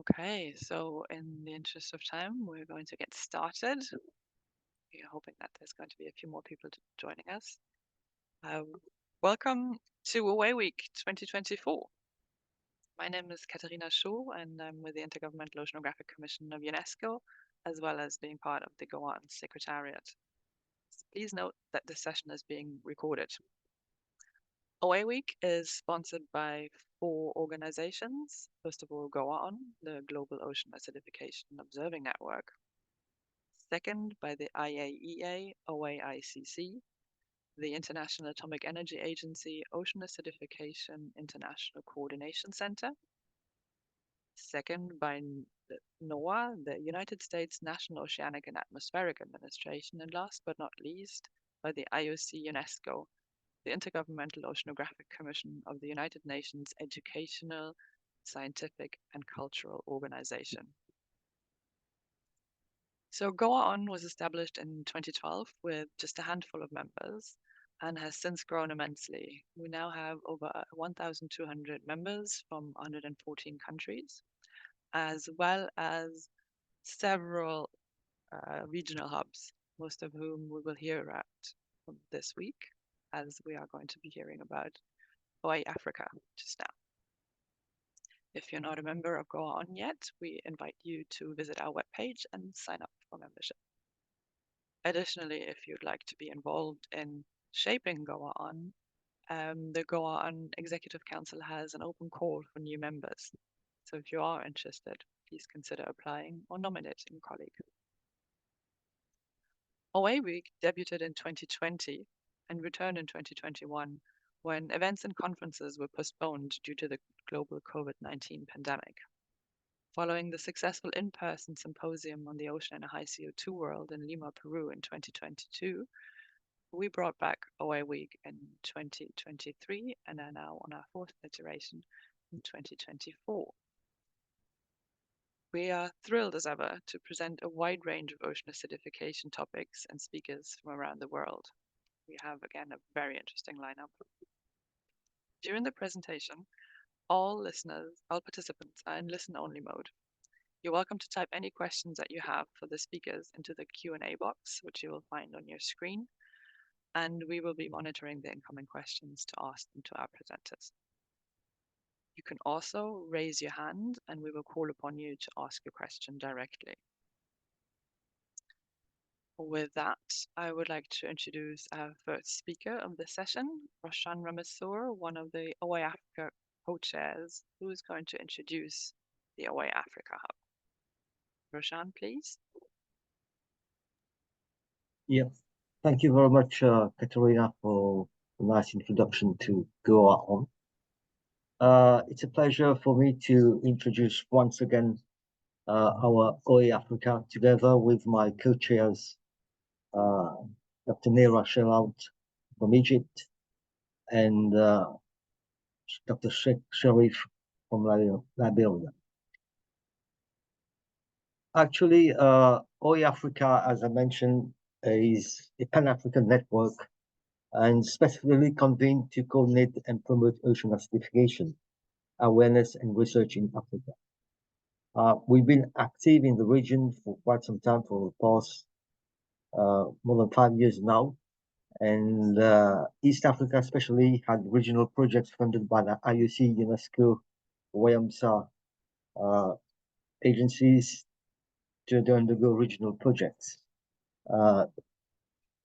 Okay, so in the interest of time, we're going to get started. We're hoping that there's going to be a few more people joining us. Welcome to Away Week 2024. My name is Katharina Schuh, and I'm with the Intergovernmental Oceanographic Commission of UNESCO, as well as being part of the GOA-ON Secretariat. Please note that this session is being recorded. OA Week is sponsored by 4 organizations. First of all, GOA-ON, the Global Ocean Acidification Observing Network. Second, by the IAEA OA-ICC, the International Atomic Energy Agency Ocean Acidification International Coordination Center. Second, by NOAA, the United States National Oceanic and Atmospheric Administration. And last but not least, by the IOC UNESCO, the Intergovernmental Oceanographic Commission of the United Nations Educational, Scientific, and Cultural Organization. So GOA-ON was established in 2012 with just a handful of members and has since grown immensely. We now have over 1,200 members from 114 countries, as well as several regional hubs, most of whom we will hear about this week, as we are going to be hearing about OA-Africa just now. If you're not a member of GOA-ON yet, we invite you to visit our webpage and sign up for membership. Additionally, if you'd like to be involved in shaping GOA-ON, the GOA-ON Executive Council has an open call for new members. So if you are interested, please consider applying or nominating a colleague. OA Week debuted in 2020 and returned in 2021 when events and conferences were postponed due to the global COVID-19 pandemic. Following the successful in-person symposium on the ocean and a high CO2 world in Lima, Peru in 2022, we brought back OA Week in 2023 and are now on our 4th iteration in 2024. We are thrilled as ever to present a wide range of ocean acidification topics and speakers from around the world. We have, again, a very interesting lineup. During the presentation, all participants are in listen-only mode. You're welcome to type any questions that you have for the speakers into the Q&A box, which you will find on your screen, and we will be monitoring the incoming questions to ask them to our presenters. You can also raise your hand, and we will call upon you to ask your question directly. With that, I would like to introduce our first speaker of the session, Roshan Ramessur, one of the OA-Africa co-chairs, who is going to introduce the OA-Africa Hub. Roshan, please. Yeah, thank you very much, Katharina, for a nice introduction to GOA-ON. It's a pleasure for me to introduce once again our OA-Africa together with my co-chairs, Dr. Neera Shelaut from Egypt and Dr. Sheck Sherif from Liberia. Actually, OA-Africa, as I mentioned, is a Pan-African network and specifically convened to coordinate and promote ocean acidification, awareness and research in Africa. We've been active in the region for quite some time, for the past more than 5 years now. And East Africa especially had regional projects funded by the IOC, UNESCO, WAMSA agencies to undergo regional projects,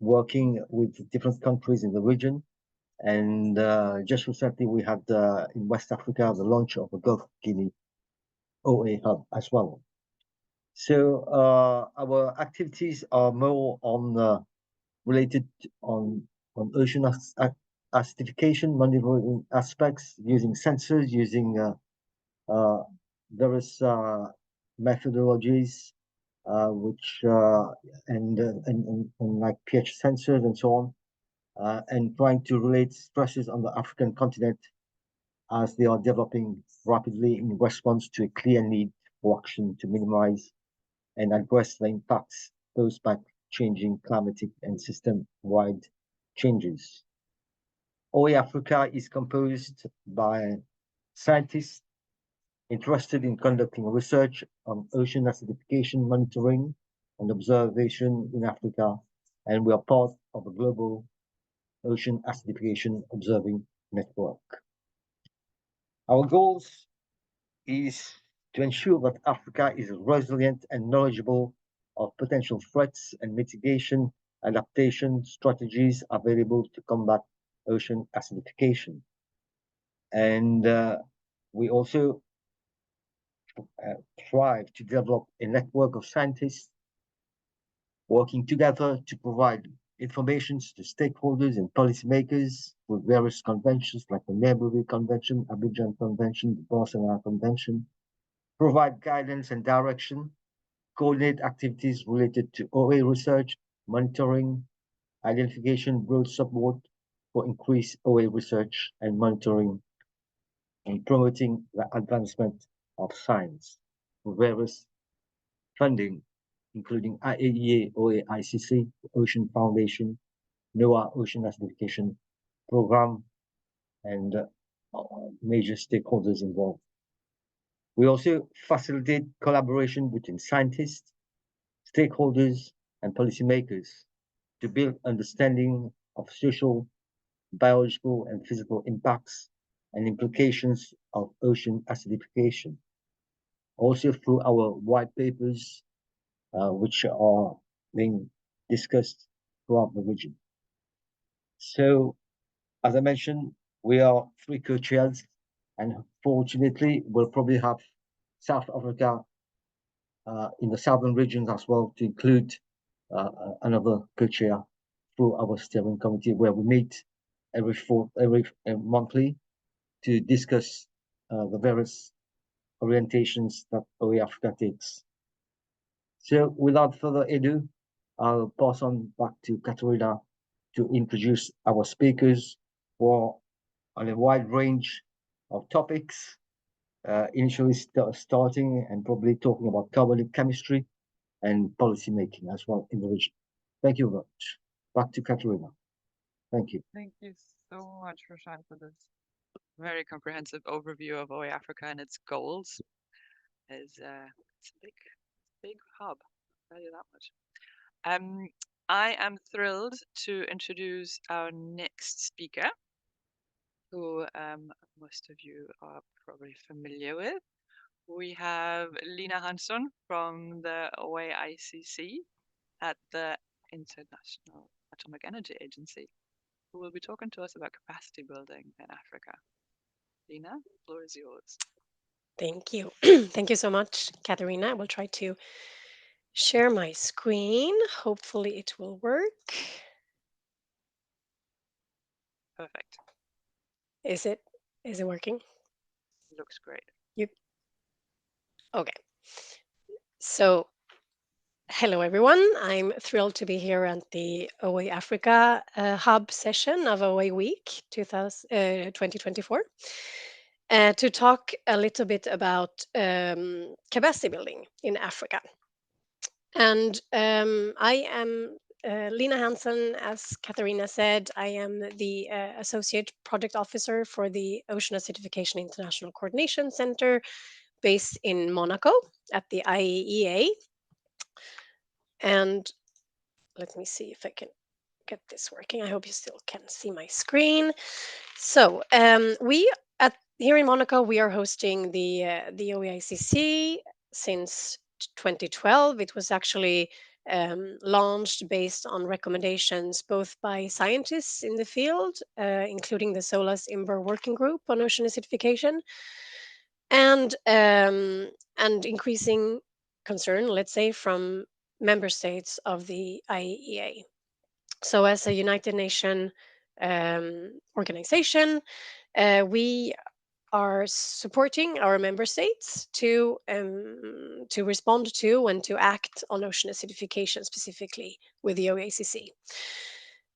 working with different countries in the region. And just recently we had in West Africa the launch of the Gulf of Guinea OA hub as well. So our activities are more on related on ocean acidification, monitoring aspects, using sensors, using various methodologies, which and like pH sensors and so on, and trying to relate stresses on the African continent as they are developing rapidly in response to a clear need for action to minimize and address the impacts posed by changing climatic and system-wide changes. OA Africa is composed by scientists interested in conducting research on ocean acidification monitoring and observation in Africa, and we are part of a global ocean acidification observing network. Our goals is to ensure that Africa is resilient and knowledgeable of potential threats and mitigation adaptation strategies available to combat ocean acidification. And we also strive to develop a network of scientists working together to provide information to stakeholders and policymakers through various conventions like the Nairobi Convention, Abidjan Convention, the Barcelona Convention, provide guidance and direction, coordinate activities related to OA research, monitoring, identification, broad support for increased OA research and monitoring, and promoting the advancement of science for various funding, including IAEA, OA-ICC, Ocean Foundation, NOAA Ocean Acidification Program, and major stakeholders involved. We also facilitate collaboration between scientists, stakeholders, and policymakers to build understanding of social, biological, and physical impacts and implications of ocean acidification. Also through our white papers, which are being discussed throughout the region. So, as I mentioned, we are three co-chairs, and fortunately, we'll probably have South Africa in the southern regions as well to include another co-chair through our steering committee, where we meet every monthly to discuss the various orientations that OA Africa takes. So, without further ado, I'll pass on back to Katerina to introduce our speakers for on a wide range of topics, initially starting and probably talking about carbonate chemistry and policy making as well in the region. Thank you very much. Back to Katerina. Thank you. Thank you so much, Roshan, for this very comprehensive overview of OA Africa and its goals. It's a big hub, I'll tell you that much. I am thrilled to introduce our next speaker, who most of you are probably familiar with. We have Lina Hansson from the OA-ICC at the International Atomic Energy Agency, who will be talking to us about capacity building in Africa. Lina, the floor is yours. Thank you. Thank you so much, Katerina. I will try to share my screen. Hopefully it will work. Perfect. Is it working? Looks great. Okay. So hello everyone. I'm thrilled to be here at the OA Africa hub session of OA Week 2024 to talk a little bit about capacity building in Africa. And I am Lina Hansson, as Katarina said. I am the Associate Project Officer for the Ocean Acidification International Coordination Center based in Monaco at the IAEA. And let me see if I can get this working. I hope you still can see my screen. So here in Monaco, we are hosting the OA-ICC since 2012. It was actually launched based on recommendations both by scientists in the field, including the SOLAS IMBER Working Group on Ocean Acidification, and increasing concern, let's say, from member states of the IAEA. So, as a United Nations organization, we are supporting our member states to respond to and to act on ocean acidification, specifically with the OA-ICC.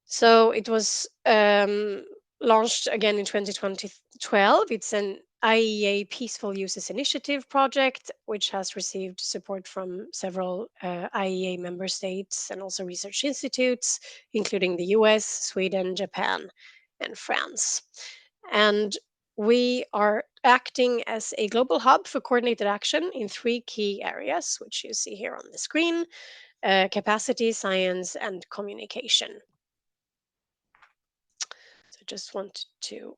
So it was launched again in 2012. It's an IAEA Peaceful Uses Initiative project, which has received support from several IAEA member states and also research institutes, including the US, Sweden, Japan, and France. And we are acting as a global hub for coordinated action in 3 key areas, which you see here on the screen: capacity, science, and communication. So I just wanted to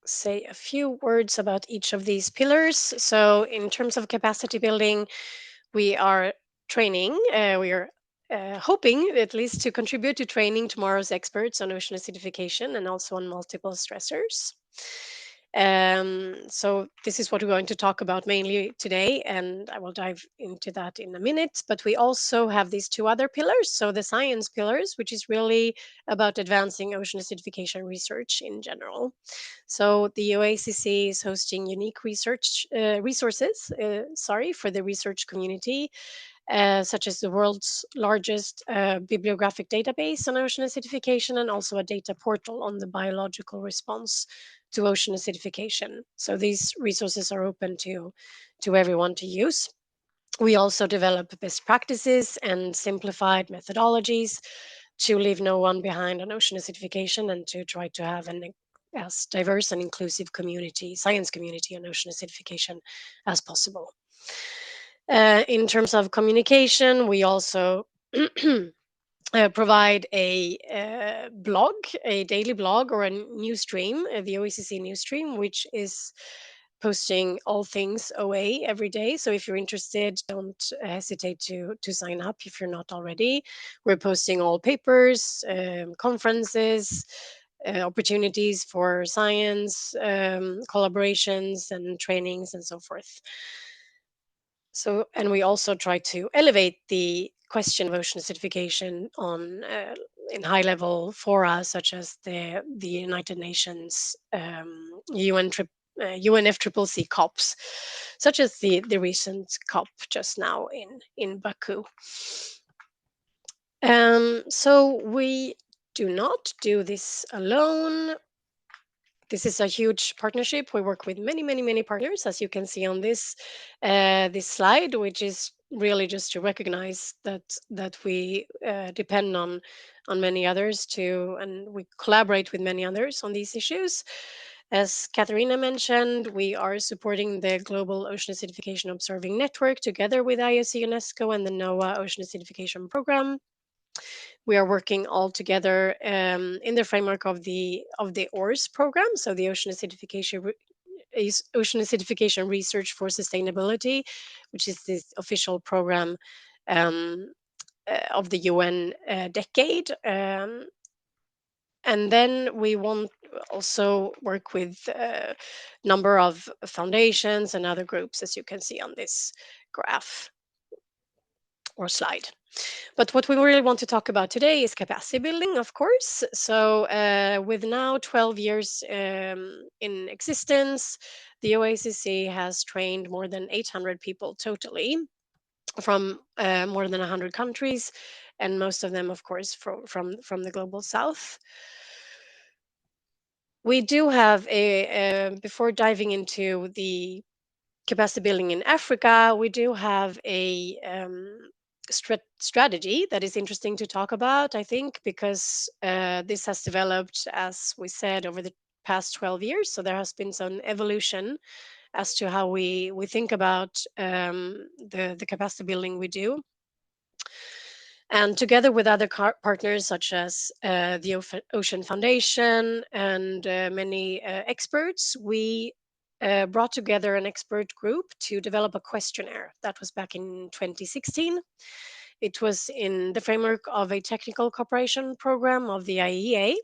say a few words about each of these pillars. So in terms of capacity building, we are training, we are hoping at least to contribute to training tomorrow's experts on ocean acidification and also on multiple stressors. So this is what we're going to talk about mainly today, and I will dive into that in a minute. But we also have these 2 other pillars. So the science pillars, which is really about advancing ocean acidification research in general. So the OA-ICC is hosting unique research resources, for the research community, such as the world's largest bibliographic database on ocean acidification, and also a data portal on the biological response to ocean acidification. So these resources are open to everyone to use. We also develop best practices and simplified methodologies to leave no one behind on ocean acidification, and to try to have an as diverse and inclusive community, science community on ocean acidification as possible. In terms of communication, we also provide a blog, a daily blog or a news stream, the OECC news stream, which is posting all things OA every day. So if you're interested, don't hesitate to sign up if you're not already. We're posting all papers, conferences, opportunities for science, collaborations and trainings and so forth. So, and we also try to elevate the question of ocean acidification on in high level fora such as the United Nations, UNFCCC COPs, such as the recent COP just now in Baku. So we do not do this alone. This is a huge partnership. We work with many, many, many partners, as you can see on this this slide, which is really just to recognize that we depend on many others too, and we collaborate with many others on these issues. As Katharina mentioned, we are supporting the Global Ocean Acidification Observing Network together with IOC UNESCO and the NOAA Ocean Acidification Program. We are working all together in the framework of the OARS program, so the Ocean Acidification Research for Sustainability, which is this official program of the UN decade. And then we want also work with a number of foundations and other groups, as you can see on this graph or slide. But what we really want to talk about today is capacity building, of course. So with now 12 years in existence, the OACC has trained more than 800 people totally from more than 100 countries, and most of them, of course, from the global south. We do have before diving into the capacity building in Africa, we do have a strategy that is interesting to talk about, I think, because this has developed, as we said, over the past 12 years. So there has been some evolution as to how we think about the capacity building we do. And together with other partners such as the Ocean Foundation and many experts, we brought together an expert group to develop a questionnaire. That was back in 2016. It was in the framework of a technical cooperation program of the IAEA.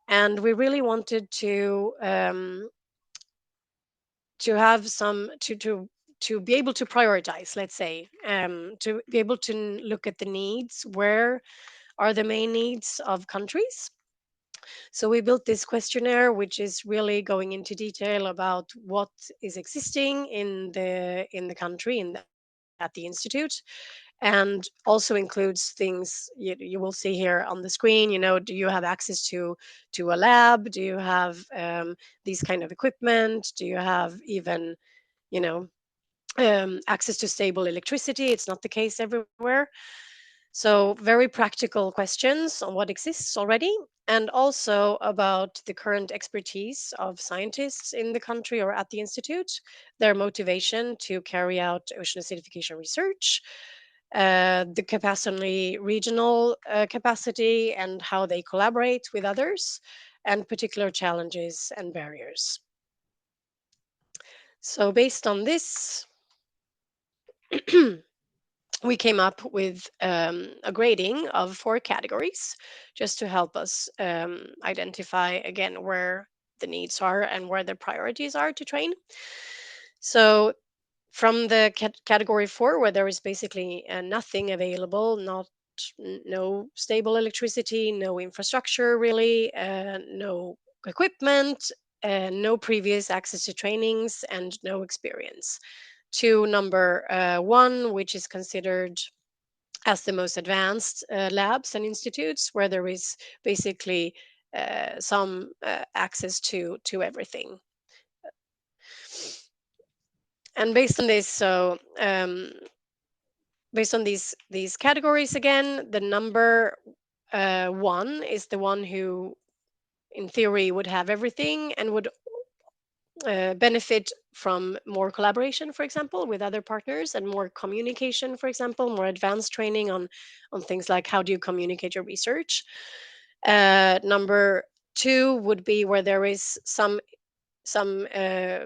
And we really wanted to have some, to be able to prioritize, let's say, to be able to look at the needs. Where are the main needs of countries? So we built this questionnaire, which is really going into detail about what is existing in the country, at the institute, and also includes things you will see here on the screen. You know, do you have access to a lab? Do you have these kind of equipment? Do you have even, access to stable electricity? It's not the case everywhere. So very practical questions on what exists already, and also about the current expertise of scientists in the country or at the institute, their motivation to carry out ocean acidification research, the capacity, regional capacity, and how they collaborate with others, and particular challenges and barriers. So based on this, we came up with a grading of 4 categories just to help us identify again where the needs are and where the priorities are to train. So from the category 4, where there is basically nothing available, no stable electricity, no infrastructure really, no equipment, no previous access to trainings, and no experience, to number 1, which is considered as the most advanced labs and institutes, where there is basically some access to everything. And based on this, so based on these categories, again, the number 1 is the one who, in theory, would have everything and would benefit from more collaboration, for example, with other partners, and more communication, for example, more advanced training on things like how do you communicate your research. Number 2 would be where there is some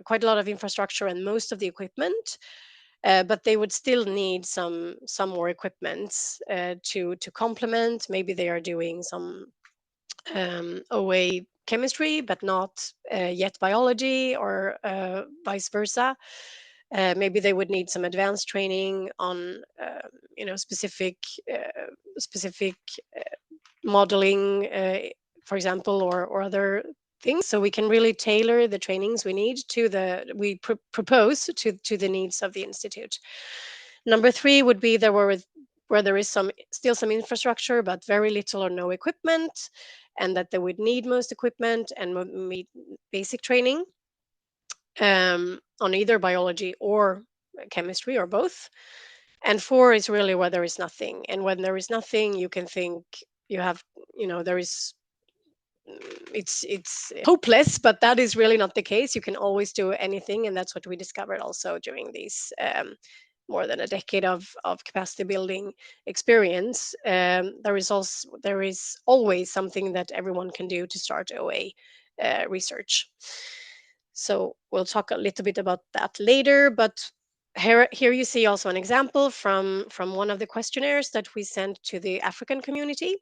quite a lot of infrastructure and most of the equipment, but they would still need some more equipment to complement. Maybe they are doing some OA chemistry, but not yet biology, or vice versa. Maybe they would need some advanced training on, specific specific modeling, for example, or other things. So we can really tailor the trainings we need to we propose to the needs of the institute. Number 3 would be where there is still some infrastructure, but very little or no equipment, and that they would need most equipment and meet basic training on either biology or chemistry, or both. And 4 is really where there is nothing. And when there is nothing, you can think you have, there is, it's hopeless, but that is really not the case. You can always do anything, and that's what we discovered also during these more than a decade of capacity building experience. There is always something that everyone can do to start OA research. So we'll talk a little bit about that later, but here you see also an example from one of the questionnaires that we sent to the African community.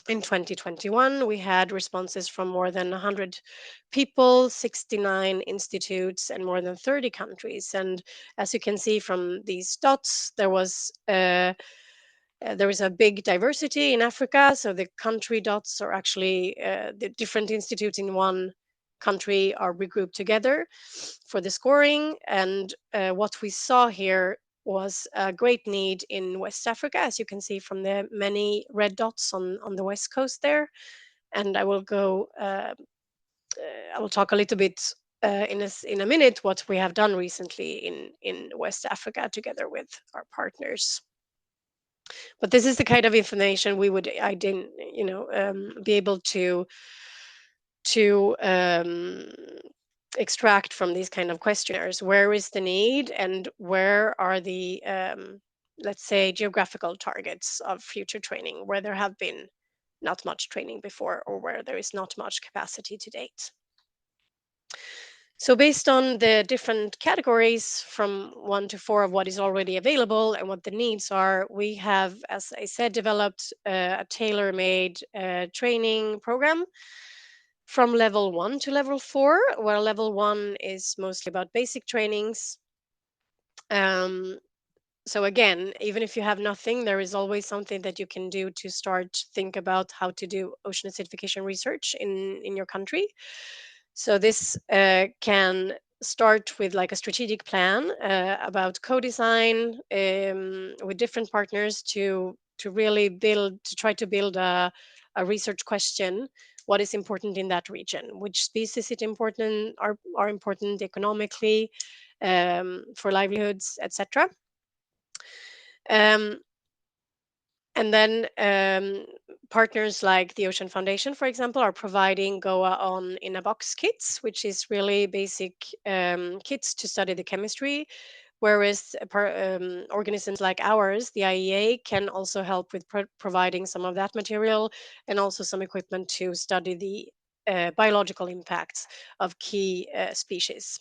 In 2021, we had responses from more than 100 people, 69 institutes, and more than 30 countries. And as you can see from these dots, there is a big diversity in Africa. So the country dots are actually the different institutes in one country are regrouped together for the scoring. And what we saw here was a great need in West Africa, as you can see from the many red dots on the west coast there. And I will talk a little bit in a minute what we have done recently in West Africa together with our partners. But this is the kind of information we would be able to extract from these kind of questionnaires. Where is the need, and where are the let's say geographical targets of future training, where there have been not much training before, or where there is not much capacity to date. So based on the different categories from 1 to 4 of what is already available and what the needs are, we have, as I said, developed a tailor-made training program from level 1 to level 4, where level 1 is mostly about basic trainings. So again, even if you have nothing, there is always something that you can do to start think about how to do ocean acidification research in your country. So this can start with like a strategic plan about co-design with different partners to really try to build a research question. What is important in that region? Which species are important economically, for livelihoods, etc. And then partners like the Ocean Foundation, for example, are providing GOA-ON in a box kits, which is really basic kits to study the chemistry. Whereas organisms like ours, the IAEA, can also help with providing some of that material and also some equipment to study the biological impacts of key species.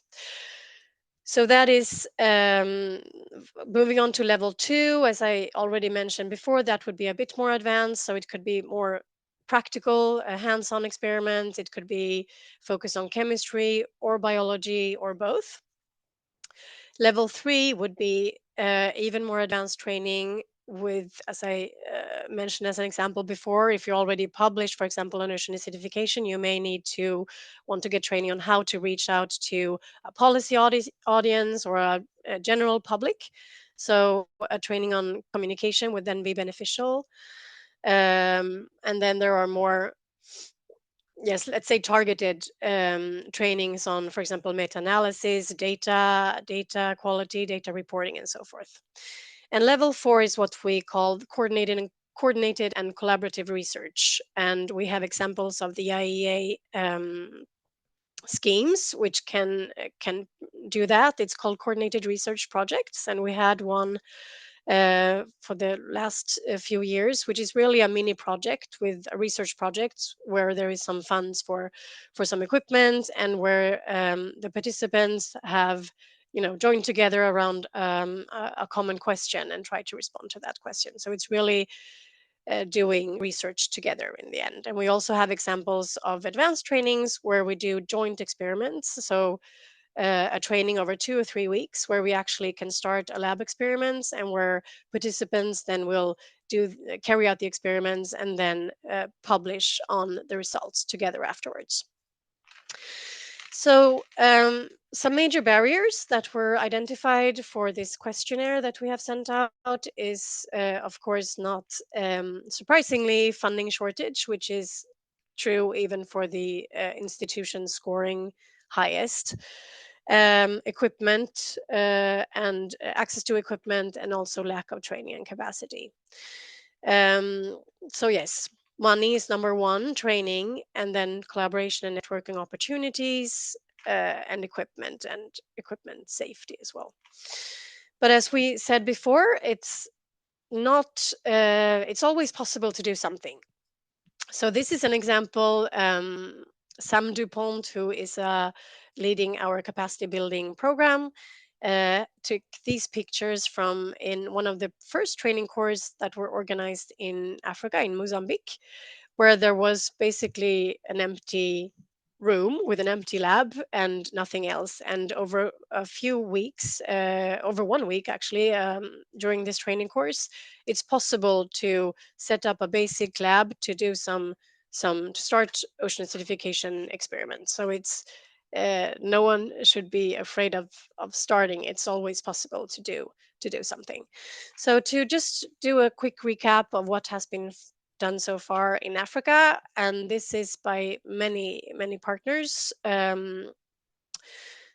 So that is moving on to level 2. As I already mentioned before, that would be a bit more advanced. So it could be more practical, hands-on experiments. It could be focused on chemistry or biology or both. Level 3 would be even more advanced training with, as I mentioned as an example before, if you're already published, for example, on ocean acidification, you may need to want to get training on how to reach out to a policy audience or a general public. So a training on communication would then be beneficial. And then there are more, yes, let's say targeted trainings on, for example, meta-analysis, data quality, data reporting, and so forth. And level 4 is what we call coordinated and collaborative research. And we have examples of the IAEA schemes which can do that. It's called coordinated research projects, and we had one for the last few years, which is really a mini project with a research project where there is some funds for some equipment, and where the participants have joined together around a common question and try to respond to that question. So it's really doing research together in the end. And we also have examples of advanced trainings where we do joint experiments. So a training over 2 or 3 weeks where we actually can start a lab experiments, and where participants then will carry out the experiments and then publish on the results together afterwards. So some major barriers that were identified for this questionnaire that we have sent out is, of course, not surprisingly, funding shortage, which is true even for the institution scoring highest. Equipment and access to equipment, and also lack of training and capacity. So yes, money is number one, training, and then collaboration and networking opportunities, and equipment safety as well. But as we said before, it's not. It's always possible to do something. So this is an example. Sam Dupont, who is leading our capacity building program, took these pictures from in one of the first training courses that were organized in Africa, in Mozambique, where there was basically an empty room with an empty lab and nothing else. And over a few weeks, over 1 week actually, during this training course, it's possible to set up a basic lab to do to start ocean acidification experiments. So it's no one should be afraid of starting. It's always possible to do something. So to just do a quick recap of what has been done so far in Africa, and this is by many partners.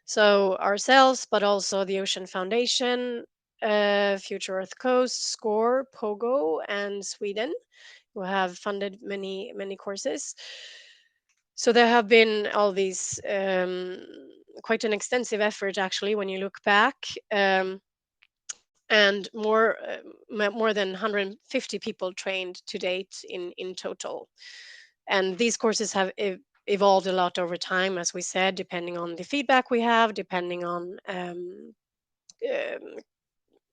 So ourselves, but also the Ocean Foundation, Future Earth Coast, SCORE, POGO, and Sweden, who have funded many courses. So there have been all these quite an extensive effort actually when you look back. And more than 150 people trained to date in total. And these courses have evolved a lot over time, as we said, depending on the feedback we have, depending on um,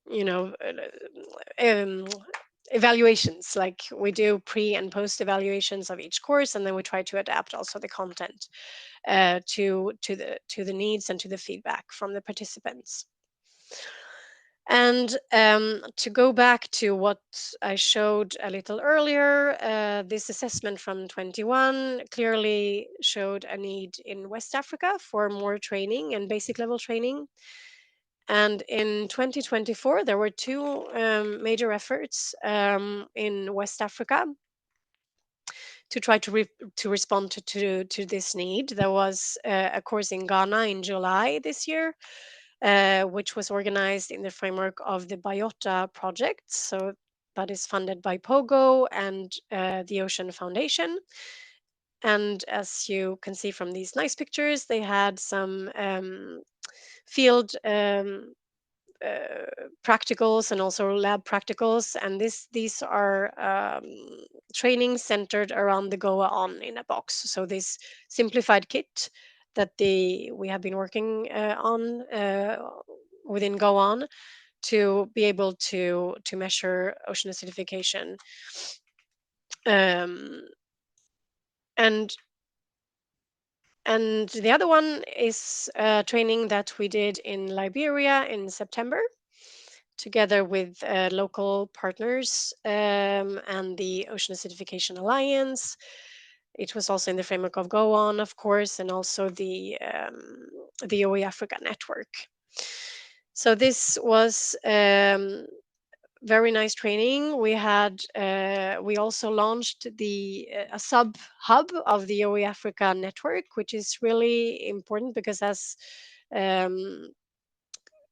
you know um, evaluations. Like we do pre and post evaluations of each course, and then we try to adapt also the content to the needs and to the feedback from the participants. And to go back to what I showed a little earlier, this assessment from 21 clearly showed a need in West Africa for more training and basic level training. And in 2024, there were two major efforts in West Africa to try to respond to this need. There was a course in Ghana in July this year, which was organized in the framework of the Biota project. So that is funded by POGO and the Ocean Foundation. And as you can see from these nice pictures, they had some field practicals and also lab practicals, and these are training centered around the GOA-ON in a box. So this simplified kit that we have been working on within GOA-ON to be able to measure ocean acidification, um, and the other one is training that we did in Liberia in September, together with local partners and the Ocean Acidification Alliance. It was also in the framework of GO-ON, of course, and also the OA-Africa network. So this was very nice training. We also launched a sub hub of the OA-Africa network, which is really important because as um,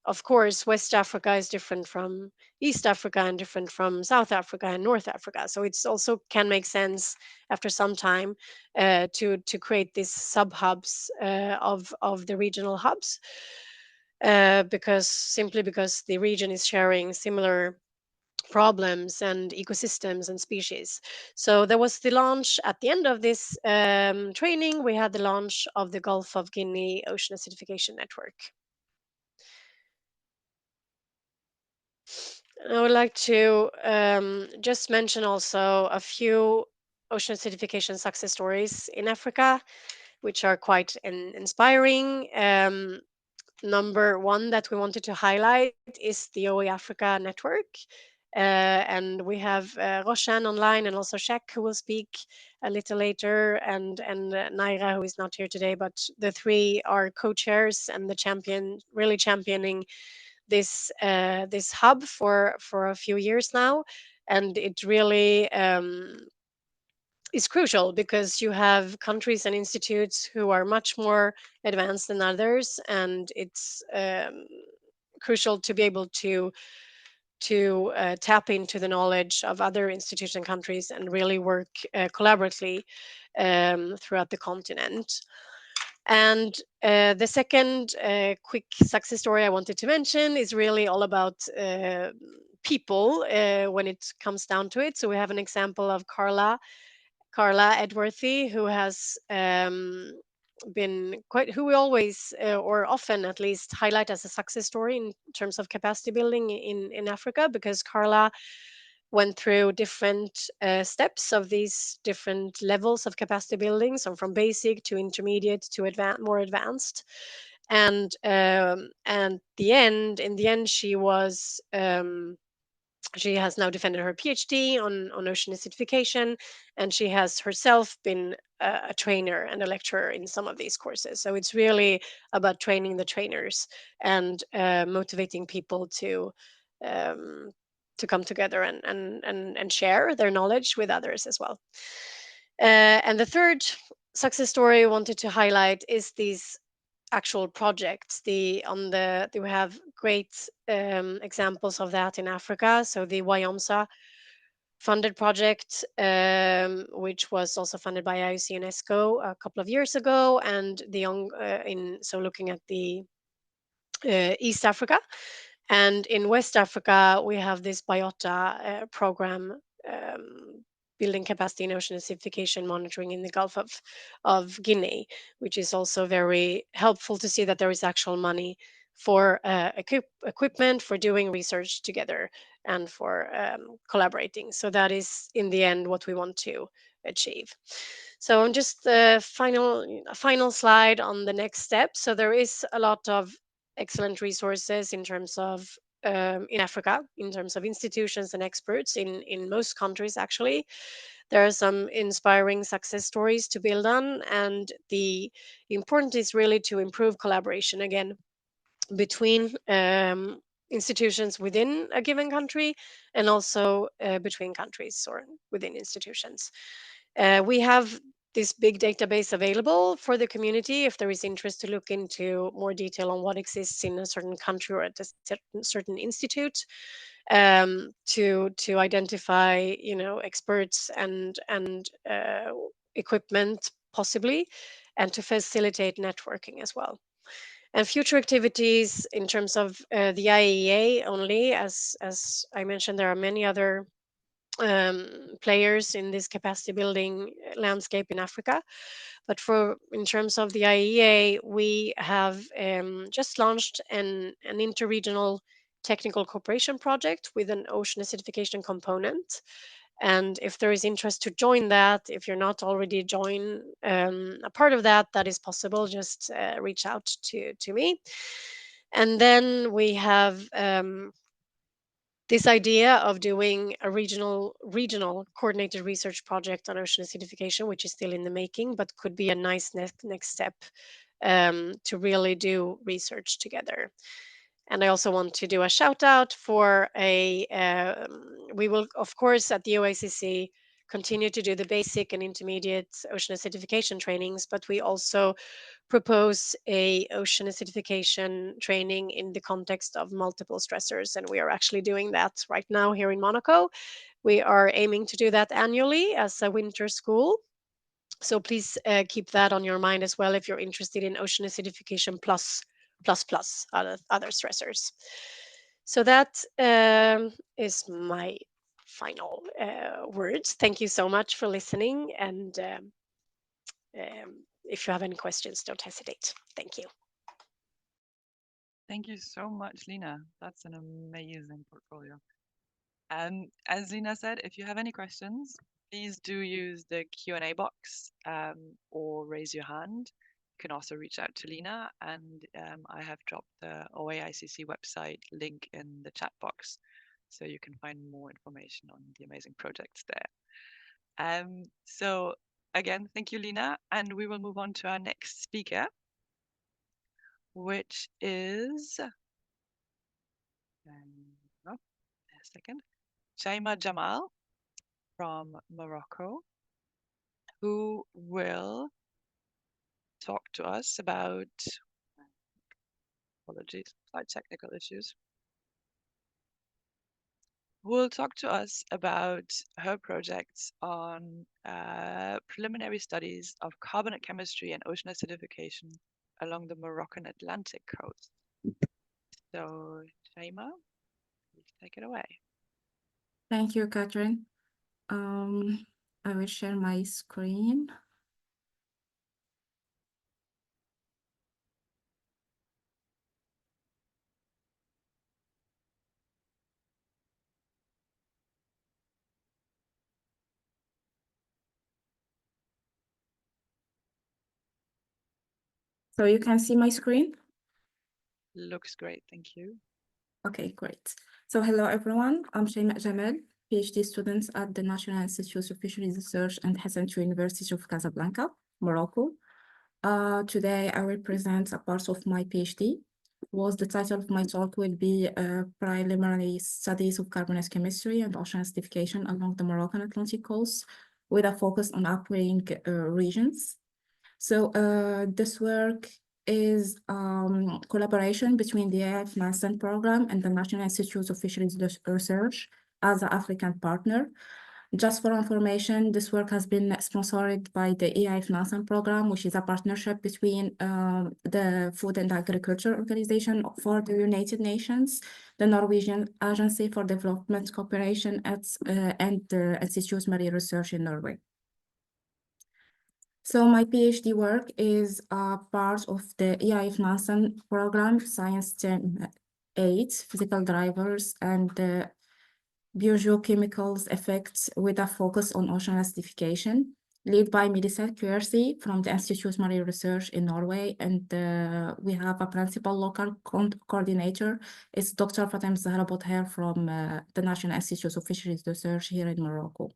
of course, West Africa is different from East Africa and different from South Africa and North Africa. So it's also can make sense after some time to create these sub hubs of the regional hubs, because the region is sharing similar problems and ecosystems and species. So there was the launch at the end of this training. We had the launch of the Gulf of Guinea Ocean Acidification Network. I would like to just mention also a few ocean acidification success stories in Africa, which are quite inspiring. Number one that we wanted to highlight is the OA-Africa network. And we have Roshan online and also Sheck, who will speak a little later, and Naira, who is not here today, but the three are co-chairs and really championing this hub for a few years now, and it really is crucial because you have countries and institutes who are much more advanced than others, and it's crucial to be able to tap into the knowledge of other institutions and countries and really work collaboratively throughout the continent. And the second quick success story I wanted to mention is really all about people when it comes down to it. So we have an example of Carla Edworthy, who has who we always or often at least highlight as a success story in terms of capacity building in Africa, because Carla went through different steps of these different levels of capacity building, so from basic to intermediate to more advanced. And in the end, she has now defended her PhD on ocean acidification, and she has herself been a trainer and a lecturer in some of these courses. So it's really about training the trainers and motivating people um, to come together and share their knowledge with others as well. And the third success story I wanted to highlight is these actual projects. We have great examples of that in Africa. So the WIOMSA funded project, which was also funded by IAEA and ESCO a couple of years ago, and looking at the East Africa. And in West Africa, we have this BIOTA program, building capacity in ocean acidification monitoring in the Gulf of Guinea, which is also very helpful to see that there is actual money for equipment, for doing research together, and for collaborating. So that is, in the end, what we want to achieve. So on just the final slide on the next step. So there is a lot of excellent resources in terms of in Africa, in terms of institutions and experts in most countries. Actually, there are some inspiring success stories to build on, and the important is really to improve collaboration again between institutions within a given country, and also between countries or within institutions. We have this big database available for the community if there is interest to look into more detail on what exists in a certain country or at a certain institute. to identify, experts and equipment possibly, and to facilitate networking as well. And future activities in terms of the IAEA only, as I mentioned, there are many other players in this capacity building landscape in Africa. But in terms of the IAEA, we have just launched an interregional technical cooperation project with an ocean acidification component. And if there is interest to join that, if you're not already a part of that, that is possible. Just reach out to me. And then we have this idea of doing a regional coordinated research project on ocean acidification, which is still in the making, but could be a nice next step to really do research together. And I also want to do a shout out for we will, of course, at the OA-ICC continue to do the basic and intermediate ocean acidification trainings, but we also propose a ocean acidification training in the context of multiple stressors, and we are actually doing that right now here in Monaco. We are aiming to do that annually as a winter school. So please keep that on your mind as well if you're interested in ocean acidification plus other stressors. So that is my final words. Thank you so much for listening, and if you have any questions, don't hesitate. Thank you. Thank you so much, Lina. That's an amazing portfolio. And as Lina said, if you have any questions, please do use the Q&A box or raise your hand. You can also reach out to Lina, and I have dropped the OA-ICC website link in the chat box, so you can find more information on the amazing projects there. So again, thank you, Lina, and we will move on to our next speaker, which is a second, Chaimaa Jamal from Morocco, who will talk to us about, apologies, slight technical issues, who will talk to us about her projects on preliminary studies of carbonate chemistry and ocean acidification along the Moroccan Atlantic Coast. So, Chaimaa, please take it away. Thank you, Catherine. I will share my screen. So you can see my screen? Looks great, thank you. Okay, great. So hello, everyone. I'm Chaimaa Jamal, PhD student at the National Institute of Fisheries Research and Hassan II University of Casablanca, Morocco. Today, I will present a part of my PhD. The title of my talk will be Preliminary Studies of Carbonate Chemistry and Ocean Acidification along the Moroccan Atlantic Coast, with a focus on upwelling regions. So this work is collaboration between the IAEA Nansen program and the National Institute of Fisheries Research as an African partner. Just for information, this work has been sponsored by the IAEA Nansen program, which is a partnership between the Food and Agriculture Organization for the United Nations, the Norwegian Agency for Development Cooperation, and the Institute Marine Research in Norway. So my PhD work is a part of the IAEA Nansen program, Science Term 8, Physical Drivers and Biogeochemicals Effects, with a focus on ocean acidification, led by Melissa Kjersi from the Institute Marine Research in Norway. And we have a principal local coordinator. It's Dr. Fatem Zahra Bodher from the National Institute of Fisheries Research here in Morocco.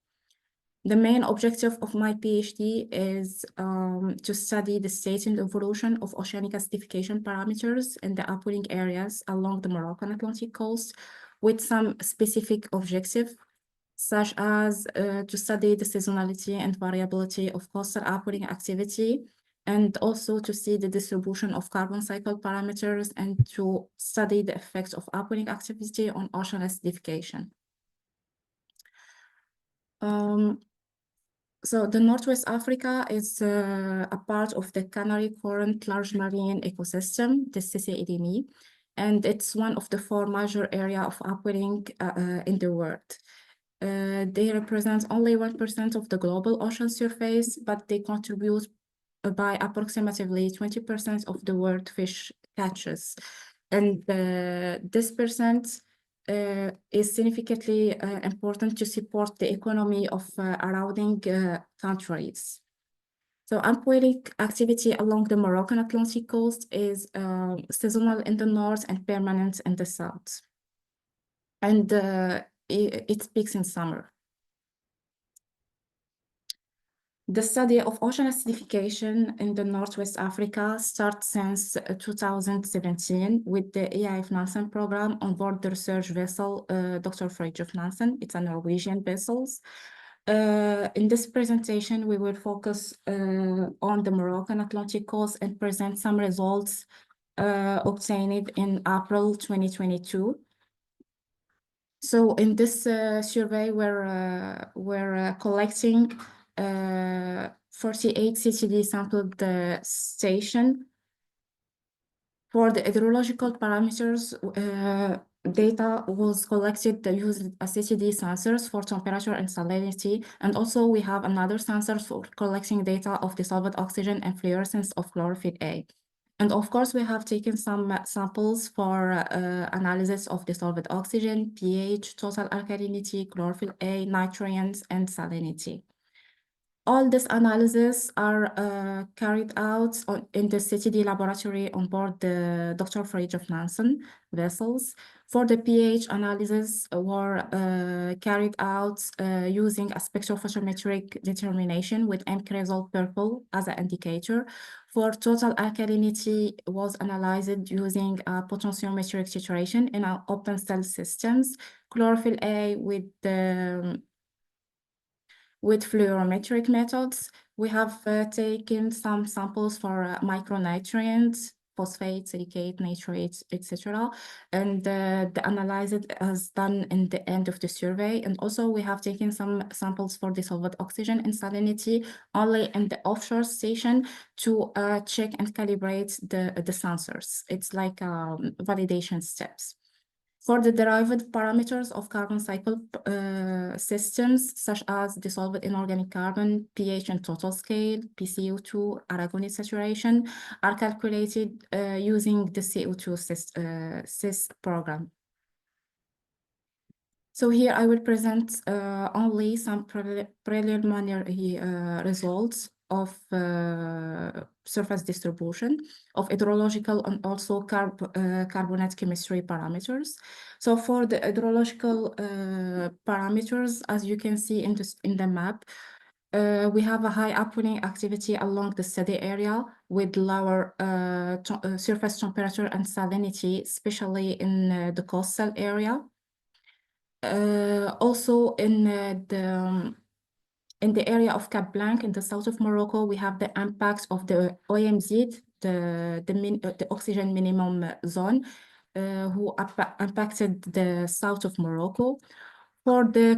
The main objective of my PhD is to study the state and evolution of oceanic acidification parameters in the upwelling areas along the Moroccan Atlantic coast, with some specific objectives, such as to study the seasonality and variability of coastal upwelling activity and also to see the distribution of carbon cycle parameters and to study the effects of upwelling activity on ocean acidification. So the Northwest Africa is a part of the Canary Current Large Marine Ecosystem, the CCEDME, and it's one of the 4 major areas of upwelling in the world. They represent only 1% of the global ocean surface, but they contribute by approximately 20% of the world fish catches. And this percent is significantly important to support the economy of surrounding countries. So upwelling activity along the Moroccan Atlantic coast is seasonal in the north and permanent in the south. And it peaks in summer. The study of ocean acidification in the Northwest Africa starts since 2017 with the EIF Nansen program on board the research vessel Dr. Fridtjof Nansen. It's a Norwegian vessel. In this presentation, we will focus on the Moroccan Atlantic coast and present some results obtained in April 2022. So in this survey, we're collecting 48 CTD sampled station. For the hydrological parameters, data was collected using a CTD sensors for temperature and salinity, and also we have another sensor for collecting data of dissolved oxygen and fluorescence of chlorophyll A. And of course, we have taken some samples for analysis of dissolved oxygen, pH, total alkalinity, chlorophyll A, nutrients, and salinity. All this analysis are carried out in the CTD laboratory on board the Dr. Fridtjof Nansen vessels. For the pH analysis were carried out using a spectrophotometric determination with M-cresol purple as an indicator. For total alkalinity was analyzed using a potentiometric titration in our open cell systems. Chlorophyll A with fluorometric methods. We have taken some samples for micronutrients, phosphate, silicate, nitrates, etc. And the analysis is done in the end of the survey. And also we have taken some samples for dissolved oxygen and salinity only in the offshore station to check and calibrate the sensors. It's like validation steps. For the derived parameters of carbon cycle systems, such as dissolved inorganic carbon, pH and total scale, PCO2, aragonite saturation, are calculated using the CO2 SIS program. So here I will present only some preliminary results of surface distribution of hydrological and also carbonate chemistry parameters. So for the hydrological parameters, as you can see in the map, we have a high upwelling activity along the study area with lower surface temperature and salinity, especially in the coastal area. Also in the area of Cap Blanc in the south of Morocco, we have the impact of the OMZ, the oxygen minimum zone, who impacted the south of Morocco. For the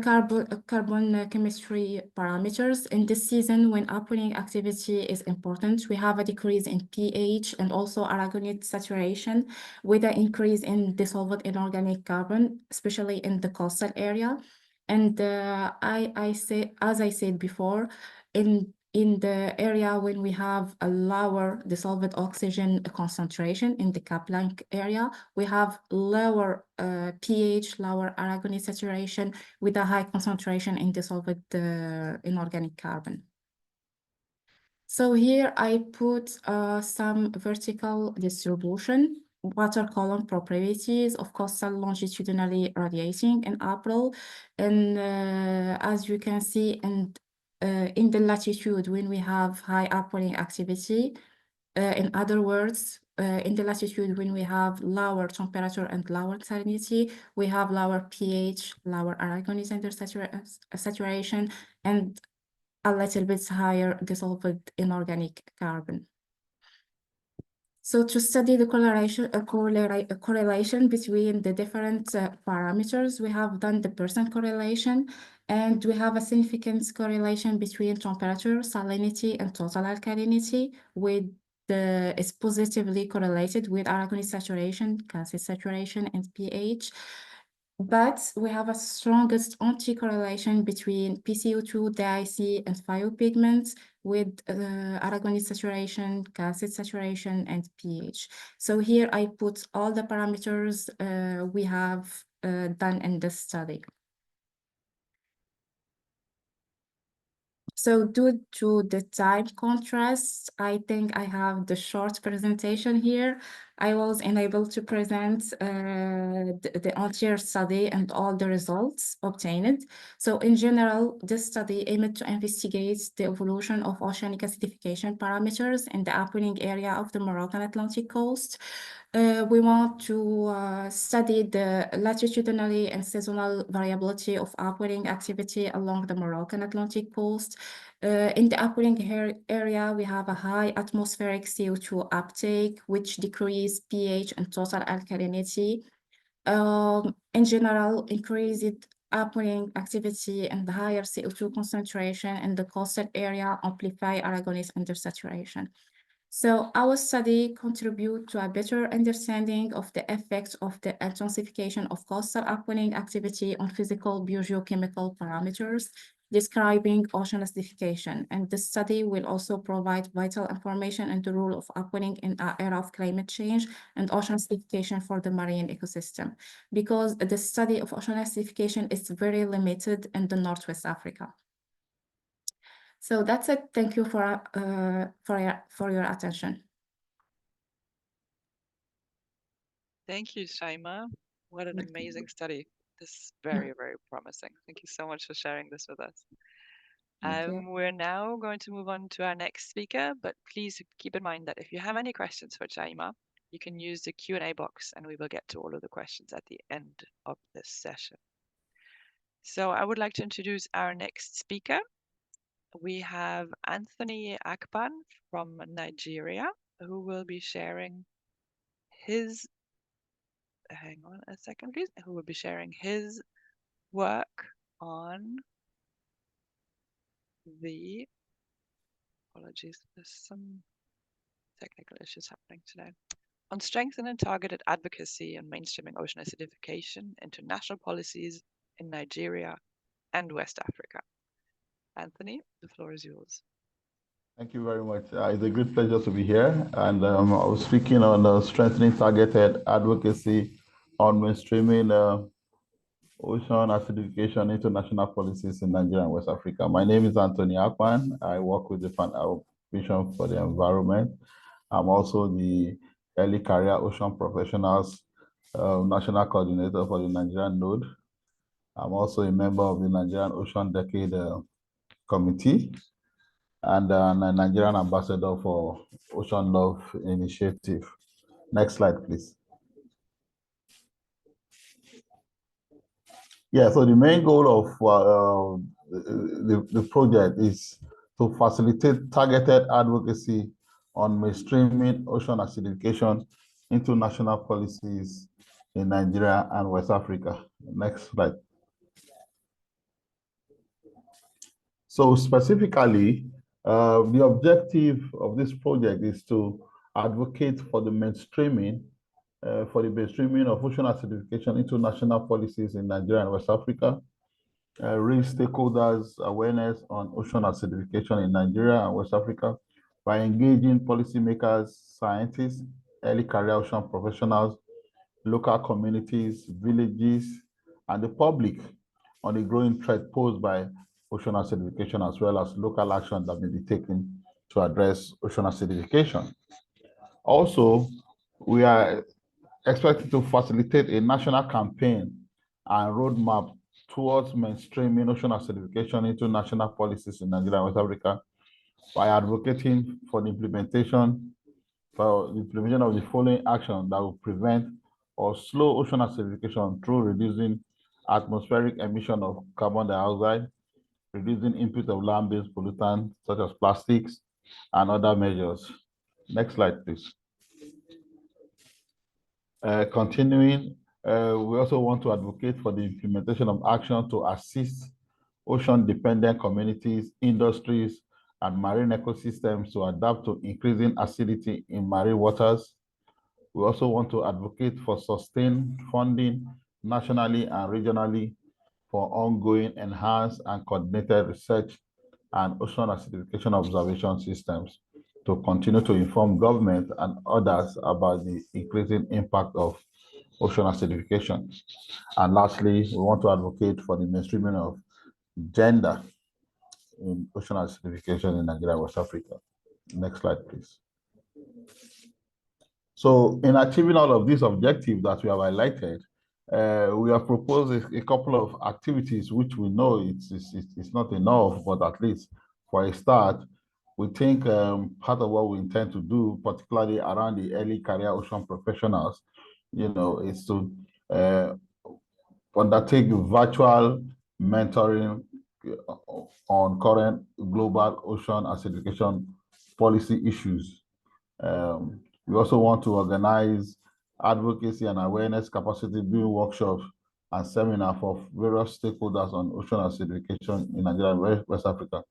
carbon chemistry parameters, in this season, when upwelling activity is important, we have a decrease in pH and also aragonite saturation with an increase in dissolved inorganic carbon, especially in the coastal area. And as I said before, in the area when we have a lower dissolved oxygen concentration in the Cap Blanc area, we have lower pH, lower aragonite saturation with a high concentration in dissolved inorganic carbon. So here I put some vertical distribution, water column properties of coastal longitudinally radiating in April. And as you can see, in the latitude when we have high upwelling activity, in other words, in the latitude when we have lower temperature and lower salinity, we have lower pH, lower aragonite saturation, and a little bit higher dissolved inorganic carbon. So to study the correlation between the different parameters, we have done the percent correlation, and we have a significant correlation between temperature, salinity, and total alkalinity is positively correlated with aragonite saturation, calcite saturation, and pH. But we have a strongest anti-correlation between PCO2, DIC, and phyopigments with aragonite saturation, calcite saturation, and pH. So here I put all the parameters we have done in this study. So due to the time contrast, I think I have the short presentation here. I was unable to present the entire study and all the results obtained. So in general, this study aimed to investigate the evolution of oceanic acidification parameters in the upwelling area of the Moroccan Atlantic Coast. We want to study the latitudinally and seasonal variability of upwelling activity along the Moroccan Atlantic Coast. In the upwelling area, we have a high atmospheric CO2 uptake, which decreases pH and total alkalinity. In general, increased upwelling activity and the higher CO2 concentration in the coastal area amplify aragonite undersaturation. So our study contributes to a better understanding of the effects of the intensification of coastal upwelling activity on physical biogeochemical parameters, describing ocean acidification. And this study will also provide vital information on the role of upwelling in an era of climate change and ocean acidification for the marine ecosystem, because the study of ocean acidification is very limited in the Northwest Africa. So that's it. Thank you for your attention. Thank you, Chaimaa. What an amazing study. This is very, very promising. Thank you so much for sharing this with us. We're now going to move on to our next speaker, but please keep in mind that if you have any questions for Chaimaa, you can use the Q&A box and we will get to all of the questions at the end of this session. So I would like to introduce our next speaker. We have Anthony Akpan from Nigeria, who will be sharing his, hang on a second please, who will be sharing his work on the, apologies, there's some technical issues happening today, on strengthening and targeted advocacy and mainstreaming ocean acidification into national policies in Nigeria and West Africa. Anthony, the floor is yours. Thank you very much. It's a great pleasure to be here. And I was speaking on strengthening targeted advocacy on mainstreaming ocean acidification into national policies in Nigeria and West Africa. My name is Anthony Akpan. I work with the Foundation for the Environment. I'm also the Early Career Ocean Professionals National Coordinator for the Nigerian Node. I'm also a member of the Nigerian Ocean Decade Committee and a Nigerian ambassador for Ocean Love Initiative. Next slide, please. Yeah, so the main goal of the project is to facilitate targeted advocacy on mainstreaming ocean acidification into national policies in Nigeria and West Africa. Next slide. So specifically, the objective of this project is to advocate for the mainstreaming of ocean acidification into national policies in Nigeria and West Africa, raise stakeholders' awareness on ocean acidification in Nigeria and West Africa by engaging policymakers, scientists, early career ocean professionals, local communities, villages, and the public on the growing threat posed by ocean acidification, as well as local action that may be taken to address ocean acidification. Also, we are expected to facilitate a national campaign and roadmap towards mainstreaming ocean acidification into national policies in Nigeria and West Africa by advocating for the implementation of the following action that will prevent or slow ocean acidification through reducing atmospheric emission of carbon dioxide, reducing input of land-based pollutants such as plastics, and other measures. Next slide, please. Continuing, we also want to advocate for the implementation of action to assist ocean-dependent communities, industries, and marine ecosystems to adapt to increasing acidity in marine waters. We also want to advocate for sustained funding nationally and regionally for ongoing enhanced and coordinated research and ocean acidification observation systems to continue to inform government and others about the increasing impact of ocean acidification. And lastly, we want to advocate for the mainstreaming of gender in ocean acidification in Nigeria, West Africa. Next slide, please. So in achieving all of these objectives that we have highlighted, we have proposed a couple of activities which we know it's not enough, but at least for a start, we think part of what we intend to do, particularly around the early career ocean professionals, is to undertake virtual mentoring on current global ocean acidification policy issues. We also want to organize advocacy and awareness capacity building workshops and seminars for various stakeholders on ocean acidification in Nigeria and West Africa,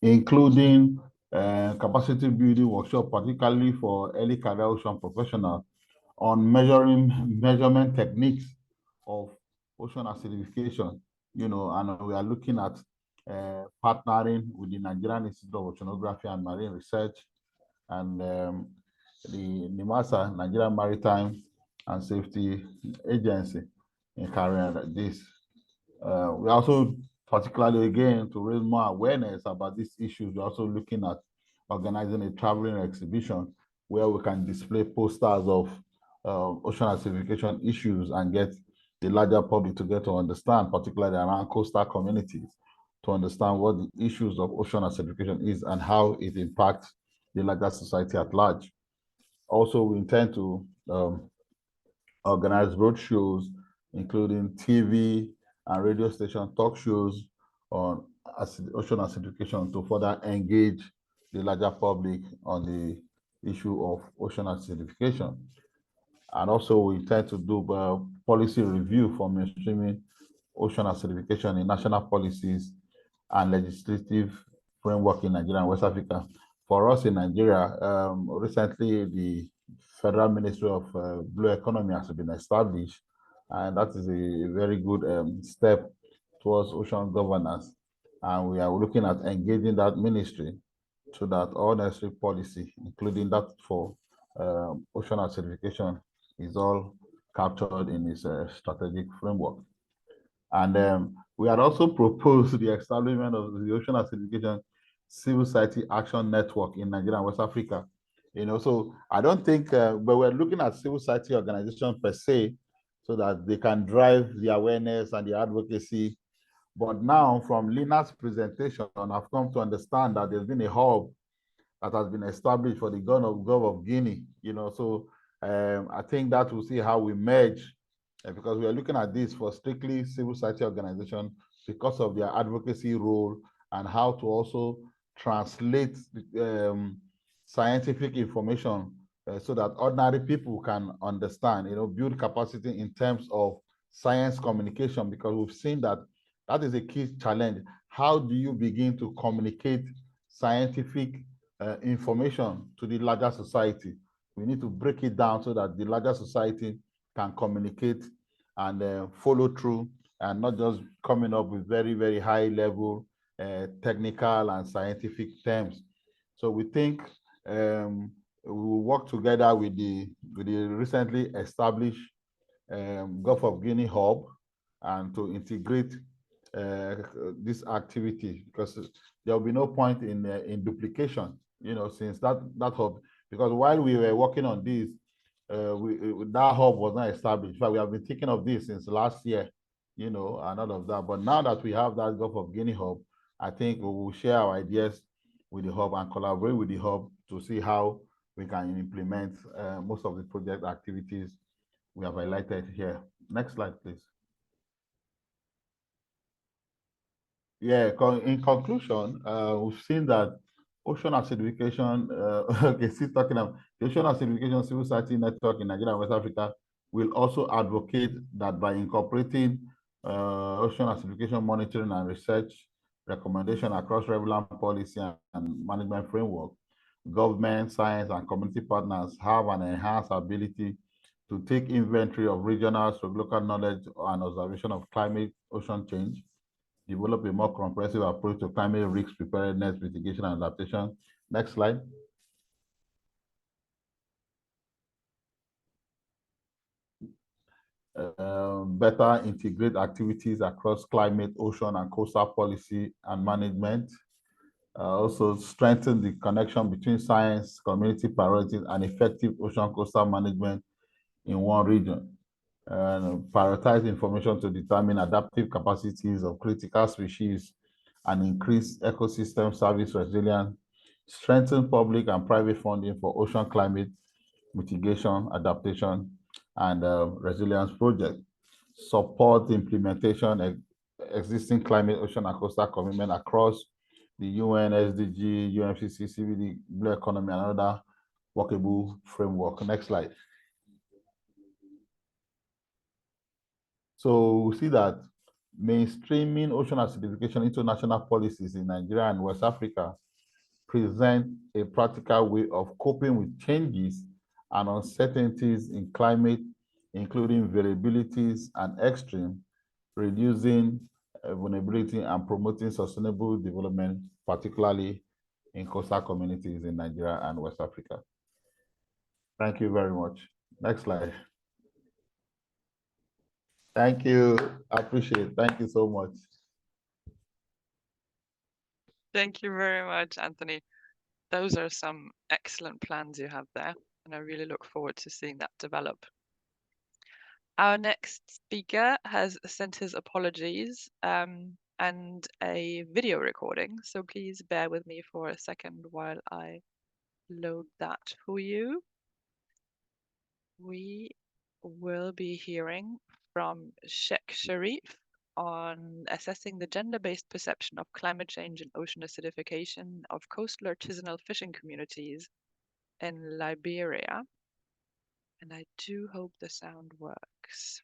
including capacity building workshop, particularly for early career ocean professionals on measurement techniques of ocean acidification, and we are looking at partnering with the Nigerian Institute of Oceanography and Marine Research and the NIMASA, Nigerian Maritime and Safety Agency, in carrying this. We also, particularly again, to raise more awareness about these issues, we're also looking at organizing a traveling exhibition where we can display posters of ocean acidification issues and get the larger public to get to understand, particularly around coastal communities, to understand what the issues of ocean acidification is and how it impacts the larger society at large. Also, we intend to organize roadshows, including TV and radio station talk shows on ocean acidification to further engage the larger public on the issue of ocean acidification. And also, we intend to do policy review for mainstreaming ocean acidification in national policies and legislative framework in Nigeria and West Africa. For us in Nigeria, recently the Federal Ministry of Blue Economy has been established, and that is a very good step towards ocean governance. And we are looking at engaging that ministry so that all necessary policy, including that for ocean acidification, is all captured in its strategic framework. And we had also proposed the establishment of the Ocean Acidification Civil Society Action Network in Nigeria and West Africa. So I don't think, but we're looking at civil society organizations per se, so that they can drive the awareness and the advocacy. But now, from Lina's presentation, I've come to understand that there's been a hub that has been established for the Gulf of Guinea. So I think that we'll see how we merge, because we are looking at this for strictly civil society organization because of their advocacy role and how to also translate scientific information so that ordinary people can understand, build capacity in terms of science communication, because we've seen that that is a key challenge. How do you begin to communicate scientific information to the larger society? We need to break it down so that the larger society can communicate and follow through, and not just coming up with very, very high level technical and scientific terms. So we think we will work together with the recently established Gulf of Guinea hub and to integrate this activity, because there will be no point in duplication, since that hub, because while we were working on this, that hub was not established. In fact, we have been thinking of this since last year, and all of that. But now that we have that Gulf of Guinea hub, I think we will share our ideas with the hub and collaborate with the hub to see how we can implement most of the project activities we have highlighted here. Next slide, please. Yeah, in conclusion, we've seen that ocean acidification, okay, still talking about the Ocean Acidification Civil Society Network in Nigeria and West Africa will also advocate that by incorporating ocean acidification monitoring and research recommendation across relevant policy and management framework, government, science, and community partners have an enhanced ability to take inventory of regional or local knowledge and observation of climate ocean change, develop a more comprehensive approach to climate risk preparedness, mitigation, and adaptation. Next slide. Better integrate activities across climate, ocean, and coastal policy and management. Also strengthen the connection between science, community priorities, and effective ocean coastal management in one region. Prioritize information to determine adaptive capacities of critical species and increase ecosystem service resilience. Strengthen public and private funding for ocean climate mitigation, adaptation, and resilience projects. Support the implementation of existing climate, ocean, and coastal commitment across the UN, SDG, UNFCCC, CBD, Blue Economy, and other workable framework. Next slide. So we see that mainstreaming ocean acidification into national policies in Nigeria and West Africa present a practical way of coping with changes and uncertainties in climate, including variabilities and extreme, reducing vulnerability and promoting sustainable development, particularly in coastal communities in Nigeria and West Africa. Thank you very much. Next slide. Thank you. I appreciate it. Thank you so much. Thank you very much, Anthony. Those are some excellent plans you have there, and I really look forward to seeing that develop. Our next speaker has sent his apologies and a video recording, so please bear with me for a second while I load that for you. We will be hearing from Sheck Sherif on assessing the gender-based perception of climate change and ocean acidification of coastal artisanal fishing communities in Liberia. And I do hope the sound works.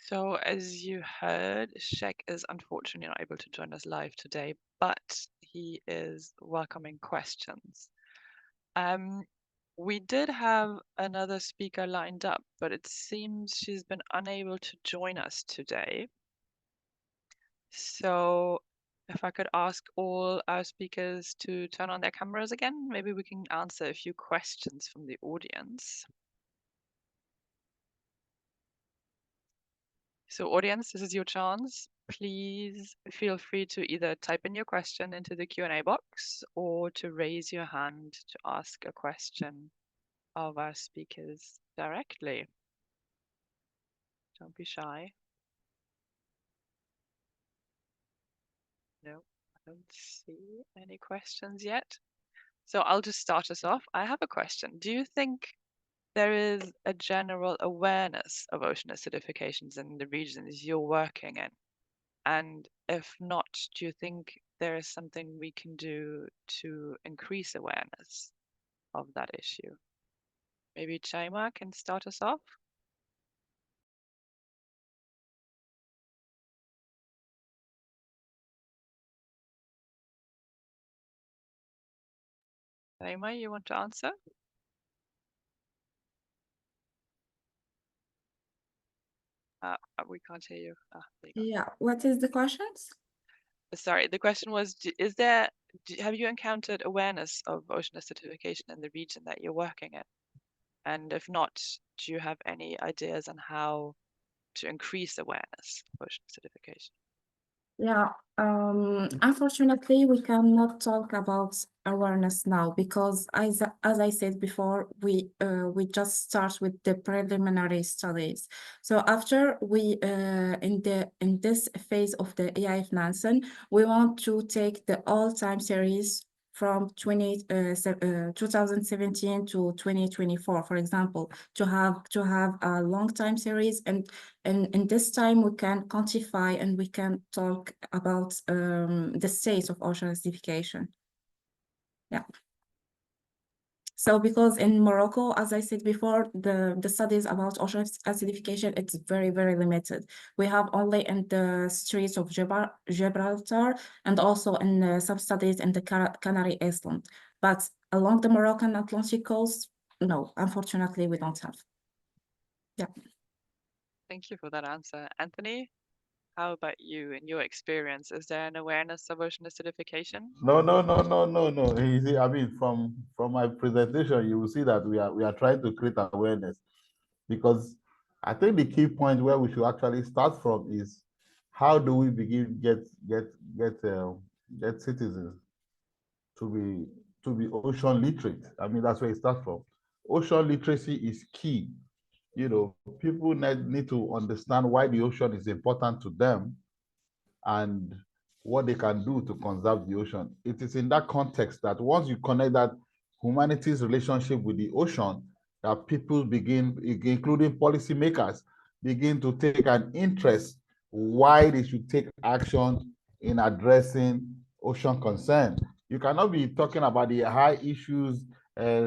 So as you heard, Sheck is unfortunately not able to join us live today, but he is welcoming questions. We did have another speaker lined up, but it seems she's been unable to join us today. So if I could ask all our speakers to turn on their cameras again, maybe we can answer a few questions from the audience. So audience, this is your chance. Please feel free to either type in your question into the Q&A box or to raise your hand to ask a question of our speakers directly. Don't be shy. No, I don't see any questions yet. So I'll just start us off. I have a question. Do you think there is a general awareness of ocean acidifications in the regions you're working in? And if not, do you think there is something we can do to increase awareness of that issue? Maybe Chaimaa can start us off. Chaimaa, you want to answer? We can't hear you. There you Yeah, what is the questions? go. Sorry, the question was, have you encountered awareness of ocean acidification in the region that you're working in? And if not, do you have any ideas on how to increase awareness of ocean acidification? Yeah, unfortunately, we cannot talk about awareness now because, as I said before, we just start with the preliminary studies. So after we in this phase of the AI financing, we want to take the all-time series from 2017 to 2024, for example, to have a long time series, and in this time we can quantify and we can talk about the state of ocean acidification. Yeah. So because in Morocco, as I said before, the studies about ocean acidification, it's very, very limited. We have only in the Straits of Gibraltar and also in some studies in the Canary Islands. But along the Moroccan Atlantic coast, no, unfortunately, we don't have. Yeah. Thank you for that answer. Anthony, how about you in your experience? Is there an awareness of ocean acidification? No. You see, I mean, from my presentation, you will see that we are trying to create awareness, because I think the key point where we should actually start from is how do we begin get citizens to be ocean literate. I mean, that's where it starts from. Ocean literacy is key. You know, people need to understand why the ocean is important to them and what they can do to conserve the ocean. It is in that context that once you connect that humanity's relationship with the ocean, that people begin, including policymakers, begin to take an interest why they should take action in addressing ocean concern. You cannot be talking about the high issues,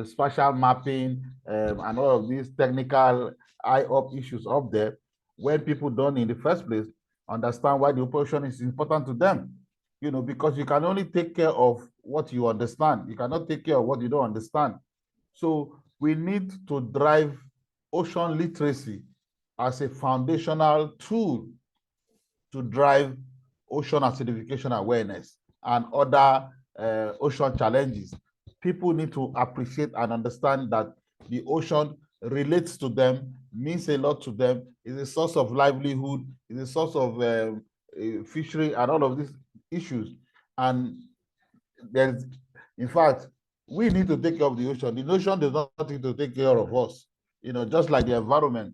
spatial mapping, and all of these technical high-up issues up there when people don't, in the first place, understand why the operation is important to them. You know, because you can only take care of what you understand. You cannot take care of what you don't understand. So we need to drive ocean literacy as a foundational tool to drive ocean acidification awareness and other ocean challenges. People need to appreciate and understand that the ocean relates to them, means a lot to them, is a source of livelihood, is a source of fishery and all of these issues. And there's, in fact, we need to take care of the ocean. The ocean does not need to take care of us, you know, just like the environment.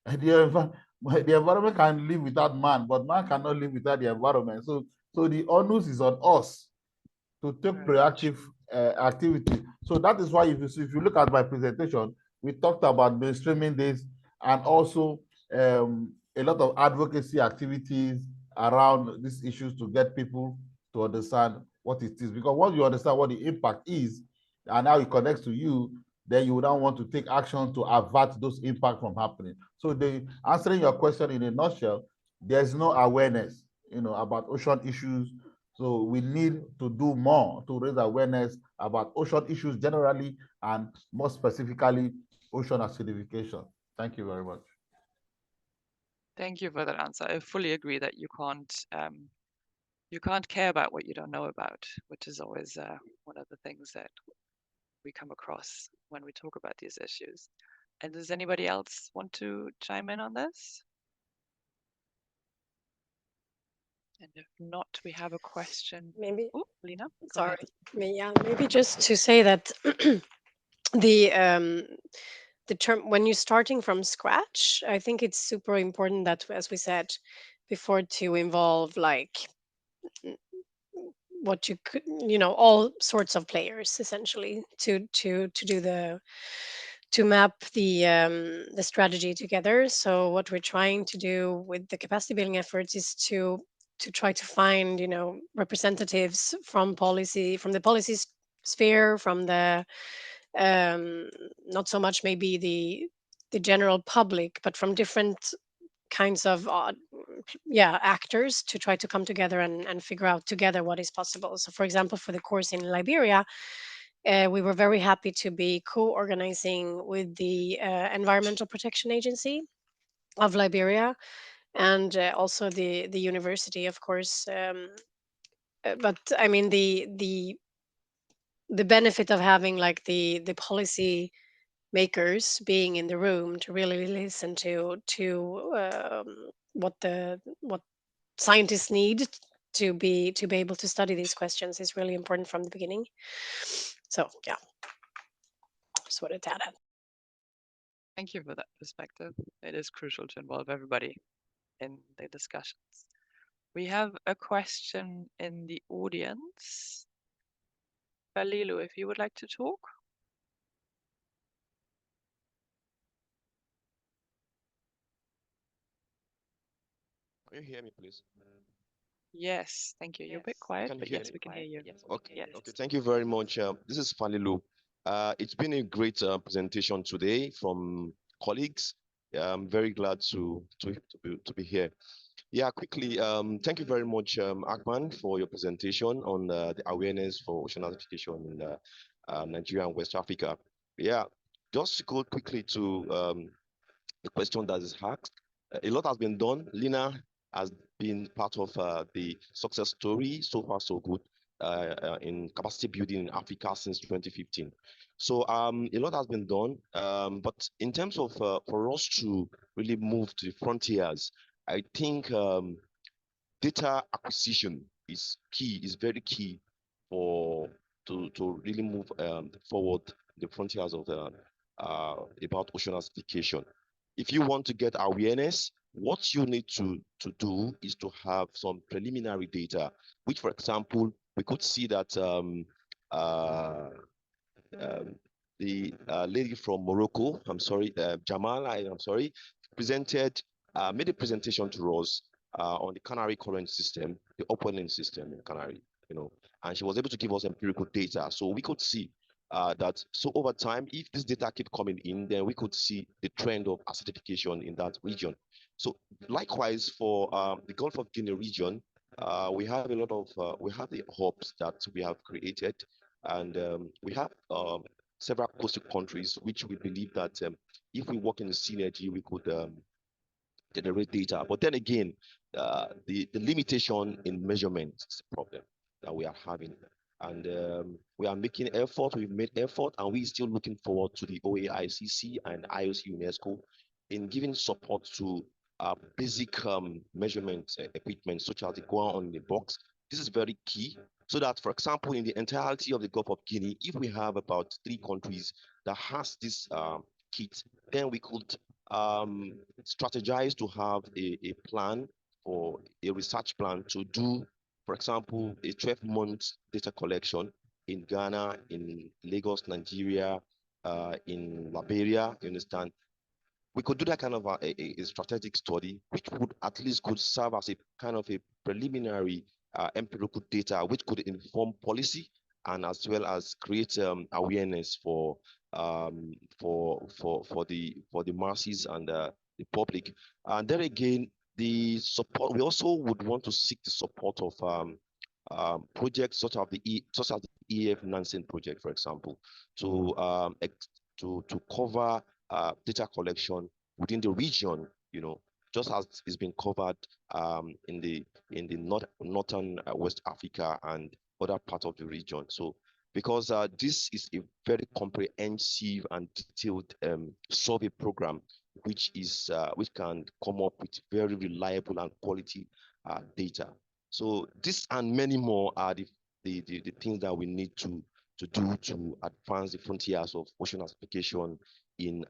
The environment can live without man, but man cannot live without the environment. So the onus is on us to take proactive activity. So that is why if you look at my presentation, we talked about mainstreaming this and also a lot of advocacy activities around these issues to get people to understand what it is. Because once you understand what the impact is and how it connects to you, then you would not want to take action to avert those impacts from happening. So answering your question in a nutshell, there's no awareness, about ocean issues. So we need to do more to raise awareness about ocean issues generally, and more specifically, ocean acidification. Thank you very much. Thank you for that answer. I fully agree that you can't care about what you don't know about, which is always one of the things that we come across when we talk about these issues. And does anybody else want to chime in on this? And if not, we have a question. Maybe. Oh, Lina, go Sorry. ahead. Yeah, maybe just to say that the term, when you're starting from scratch, I think it's super important that, as we said before, to involve like what you could, all sorts of players essentially to do to map the strategy together. So what we're trying to do with the capacity building efforts is to try to find, representatives from the policy sphere, from the not so much maybe the general public, but from different kinds of actors, to try to come together and figure out together what is possible. So for example, for the course in Liberia, we were very happy to be co-organizing with the Environmental Protection Agency of Liberia, and also the university, of course. But I mean, the benefit of having like the policy makers being in the room to really listen to what scientists need to be able to study these questions is really important from the beginning. So yeah, just wanted to add that. Thank you for that perspective. It is crucial to involve everybody in the discussions. We have a question in the audience. Balilu, if you would like to talk. Can you hear me, please? Yes, thank you. You're a bit quiet, Can you but hear yes, me? we can hear you. Okay, Yes. okay. Thank you very much. This is Falilu. It's been a great presentation today from colleagues. I'm very glad to be here. Yeah, quickly. Thank you very much, Akpan, for your presentation on the awareness for ocean acidification in Nigeria and West Africa. Yeah, just to go quickly to the question that is asked. A lot has been done. Lina has been part of the success story. So far, so good in capacity building in Africa since 2015. So a lot has been done. But in terms of for us to really move to the frontiers, I think data acquisition is key, is very key for to really move forward the frontiers of the about ocean acidification. If you want to get awareness, what you need to do is to have some preliminary data, which, for example, we could see that the lady from Morocco, I'm sorry, Jamal, I'm sorry, made a presentation to us on the Canary current system, the upwelling system in Canary, and she was able to give us empirical data. So we could see that, so over time, if this data keep coming in, then we could see the trend of acidification in that region. So likewise for the Gulf of Guinea region, we have a lot of, we have the hubs that we have created, and we have several coastal countries, which we believe that if we work in a synergy, we could generate data. But then again, the limitation in measurement is a problem that we are having. And we are making effort, we've made effort, and we're still looking forward to the OA-ICC and IOC UNESCO in giving support to basic measurement equipment, such as the GOA-ON in the box. This is very key, so that, for example, in the entirety of the Gulf of Guinea, if we have about 3 countries that has this kit, then we could strategize to have a plan, or a research plan to do, for example, a 12-month data collection in Ghana, in Lagos, Nigeria, in Liberia, you understand? We could do that kind of a strategic study, which would at least could serve as a kind of a preliminary empirical data, which could inform policy and as well as create awareness for for the masses and the public. And then again, the support, we also would want to seek the support of projects such as the EF Nansen project, for example, to cover data collection within the region, just as it's been covered in the northern West Africa and other parts of the region. So because this is a very comprehensive and detailed survey program, which can come up with very reliable and quality data. So this and many more are the things that we need to do to advance the frontiers of ocean acidification in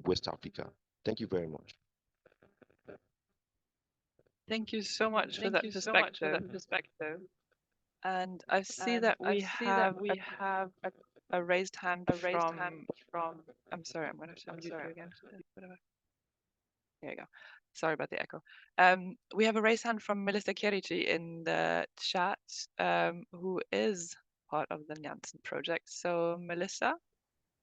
West Africa. Thank you very much. Thank you so much for that perspective. And I see that we have a raised hand from. I'm sorry, I'm going to unmute you again. Whatever. There you go. Sorry about the echo. We have a raised hand from Melissa Kerici in the chat, who is part of the Nansen project. So, Melissa.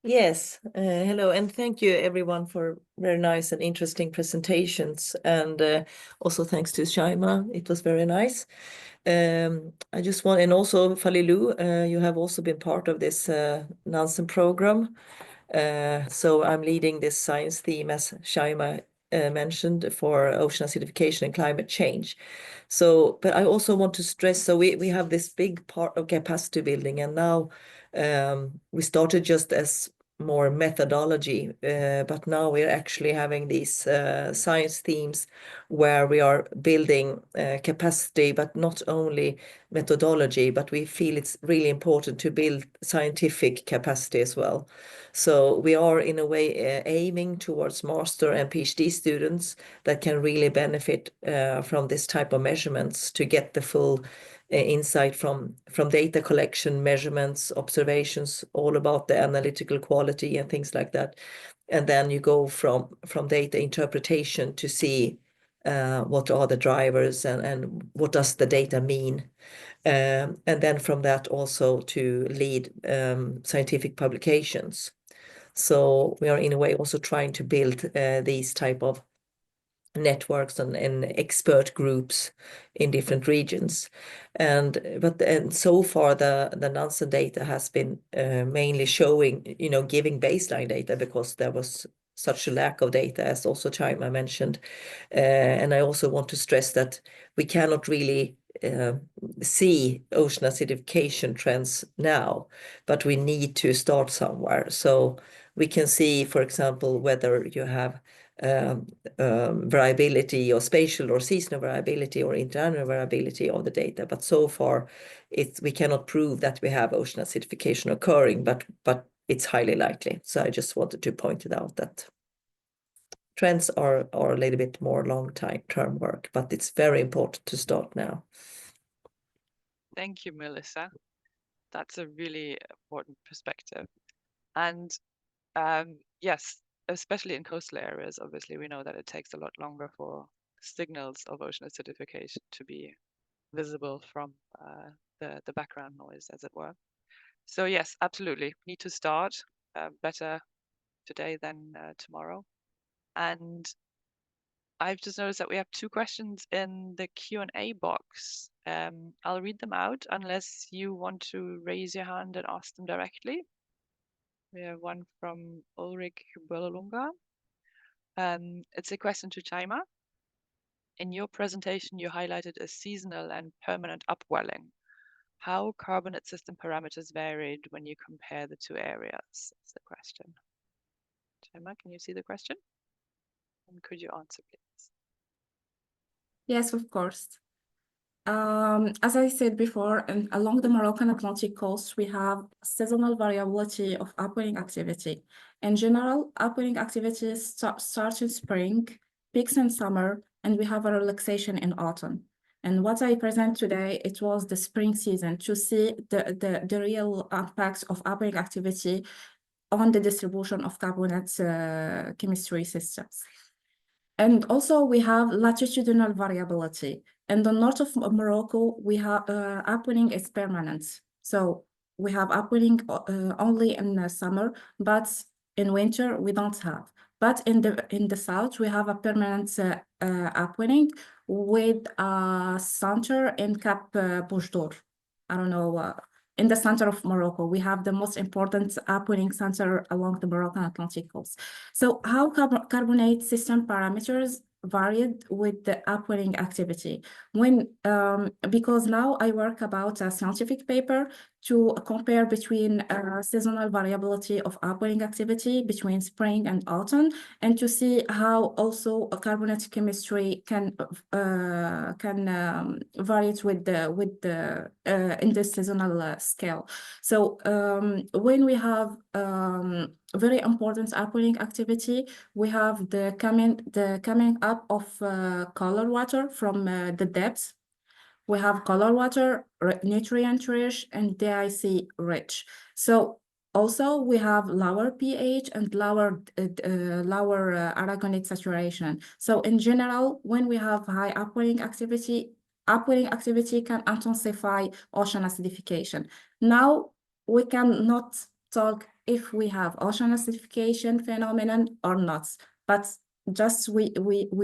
Yes, hello, and thank you everyone for very nice and interesting presentations, and also thanks to Chaimaa, it was very nice. I just want, and also Falilou, you have also been part of this Nansen program. So I'm leading this science theme, as Chaimaa mentioned, for ocean acidification and climate change. So, but I also want to stress, so we have this big part of capacity building, and now we started just as more methodology, but now we're actually having these science themes where we are building capacity, but not only methodology, but we feel it's really important to build scientific capacity as well. So we are in a way aiming towards master and PhD students that can really benefit from this type of measurements to get the full insight from data collection, measurements, observations, all about the analytical quality and things like that. And then you go from data interpretation to see what are the drivers and what does the data mean. And then from that also to lead scientific publications. So we are in a way also trying to build these type of networks and expert groups in different regions. And so far the Nansen data has been mainly showing, giving baseline data because there was such a lack of data, as also Chaimaa mentioned. And I also want to stress that we cannot really see ocean acidification trends now, but we need to start somewhere. So we can see, for example, whether you have variability or spatial or seasonal variability or internal variability of the data. But so far, we cannot prove that we have ocean acidification occurring, but it's highly likely. So I just wanted to point it out that trends are a little bit more long-term work, but it's very important to start now. Thank you, Melissa. That's a really important perspective. And yes, especially in coastal areas, obviously, we know that it takes a lot longer for signals of ocean acidification to be visible from the background noise, as it were. So yes, absolutely, need to start better today than tomorrow. And I've just noticed that we have 2 questions in the Q&A box. I'll read them out unless you want to raise your hand and ask them directly. We have one from Ulrich Bölunga. It's a question to Chaimaa. In your presentation, you highlighted a seasonal and permanent upwelling. How carbonate system parameters varied when you compare the 2 areas? That's the question. Chaimaa, can you see the question? And could you answer, please? Yes, of course. As I said before, along the Moroccan Atlantic coast, we have seasonal variability of upwelling activity. In general, upwelling activities start in spring, peaks in summer, and we have a relaxation in autumn. And what I present today, it was the spring season to see the real impacts of upwelling activity on the distribution of carbonate chemistry systems. And also we have latitudinal variability. In the north of Morocco, we have upwelling is permanent. So we have upwelling only in the summer, but in winter we don't have. But in the south we have a permanent upwelling with a center in Cap Boujdour. I don't know. In the center of Morocco, we have the most important upwelling center along the Moroccan Atlantic Coast. So how carbonate system parameters varied with the upwelling activity? Because now I work about a scientific paper to compare between seasonal variability of upwelling activity between spring and autumn, and to see how also a carbonate chemistry can vary with the in the seasonal scale. So when we have very important upwelling activity, we have the coming up of color water from the depths. We have color water, nutrient rich, and DIC rich. So also we have lower pH and lower aragonite saturation. So in general, when we have high upwelling activity can intensify ocean acidification. Now we cannot talk if we have ocean acidification phenomenon or not, but just we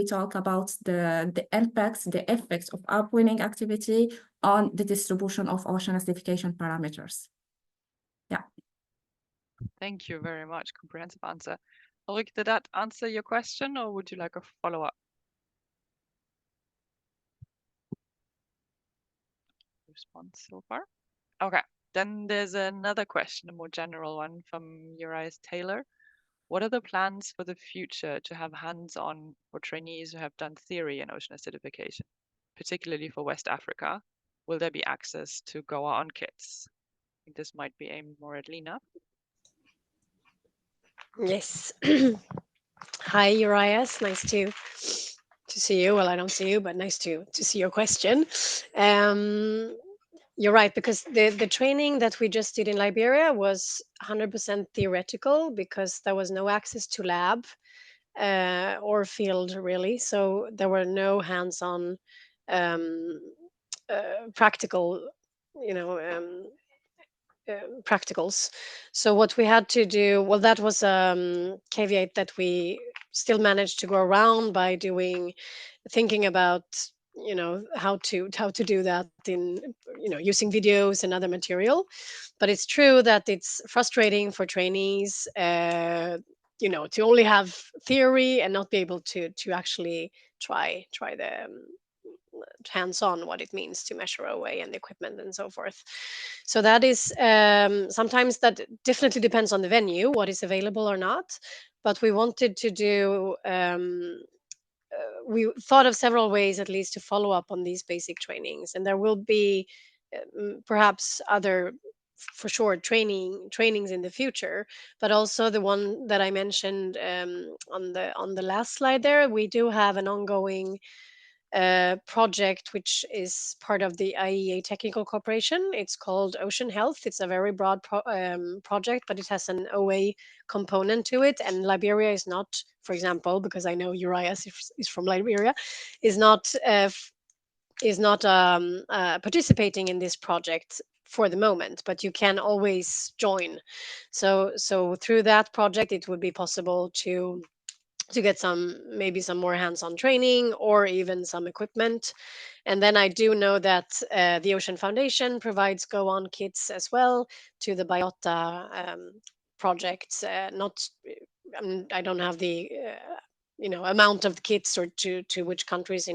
talk about the impacts, the effects of upwelling activity on the distribution of ocean acidification parameters. Yeah. Thank you very much. Comprehensive answer. Ulrike, did that answer your question, or would you like a follow-up response so far? Okay, then there's another question, a more general one from Urias Taylor. What are the plans for the future to have hands-on for trainees who have done theory in ocean acidification, particularly for West Africa? Will there be access to GOA-ON kits? I think this might be aimed more at Lina. Yes. Hi, Urias. Nice to see you. Well, I don't see you, but nice to see your question. You're right, because the training that we just did in Liberia was 100% theoretical because there was no access to lab or field really. So there were no hands-on practical, practicals. So what we had to do, well, that was caveat that we still managed to go around by thinking about how to do that in using videos and other material. But it's true that it's frustrating for trainees to only have theory and not be able to actually try the hands-on what it means to measure OA and the equipment and so forth. So that is sometimes that definitely depends on the venue, what is available or not. But we wanted to do we thought of several ways at least to follow up on these basic trainings, and there will be perhaps other for sure trainings in the future, but also the one that I mentioned on the last slide there. We do have an ongoing project which is part of the IAEA technical cooperation. It's called Ocean Health. It's a very broad project, but it has an OA component to it. And Liberia is not, for example, because I know Urias is from Liberia, is not participating in this project for the moment, but you can always join. So through that project, it would be possible to get maybe some more hands-on training or even some equipment. And then I do know that the Ocean Foundation provides GOA-ON kits as well to the Biota projects. I don't have the amount of the kits or to which countries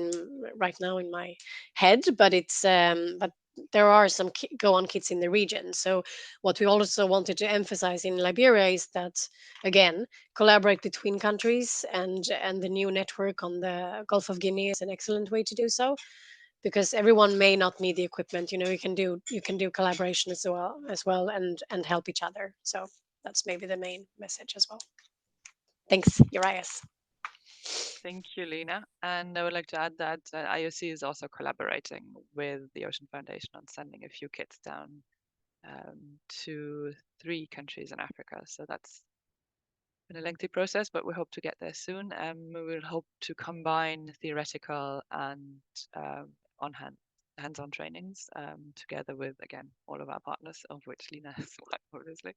right now in my head, but it's but there are some GOA-ON kits in the region. So what we also wanted to emphasize in Liberia is that, again, collaborate between countries, and the new network on the Gulf of Guinea is an excellent way to do so, because everyone may not need the equipment. You can do collaboration as well and help each other. So that's maybe the main message as well. Thanks, Urias. Thank you, Lina. And I would like to add that IOC is also collaborating with the Ocean Foundation on sending a few kits down to 3 countries in Africa. So that's been a lengthy process, but we hope to get there soon. We will hope to combine theoretical and on-hand hands-on trainings together with, again, all of our partners, of which Lina is one, obviously.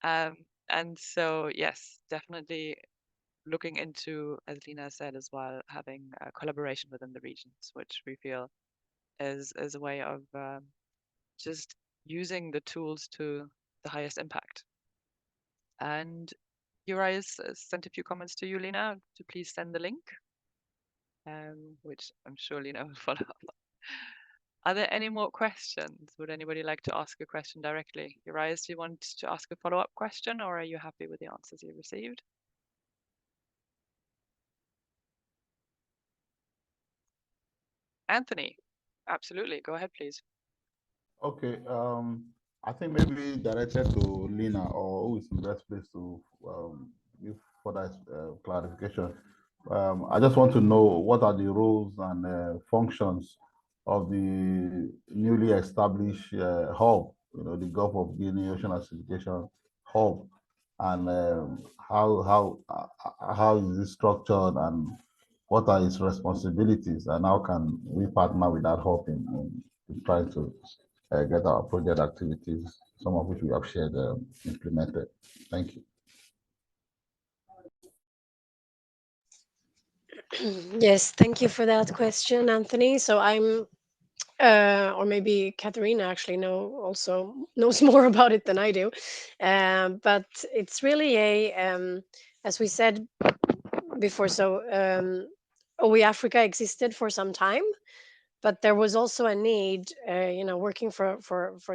And so, yes, definitely looking into, as Lina said as well, having collaboration within the regions, which we feel is a way of just using the tools to the highest impact. And Uriah sent a few comments to you, Lina, to please send the link, which I'm sure Lina will follow up on. Are there any more questions? Would anybody like to ask a question directly? Uriah, do you want to ask a follow-up question, or are you happy with the answers you received? Anthony, absolutely. Go ahead, please. Okay. I think maybe directed to Lina, or who is the best place to give further clarification. I just want to know what are the roles and functions of the newly established hub, the Gulf of Guinea Ocean Acidification Hub, and how is it structured, and what are its responsibilities, and how can we partner with that hub in trying to get our project activities, some of which we have shared, implemented. Thank you. Yes, thank you for that question, Anthony. So I'm, or maybe Katharina actually also knows more about it than I do. But it's really as we said before, so OE Africa existed for some time, but there was also a need, working for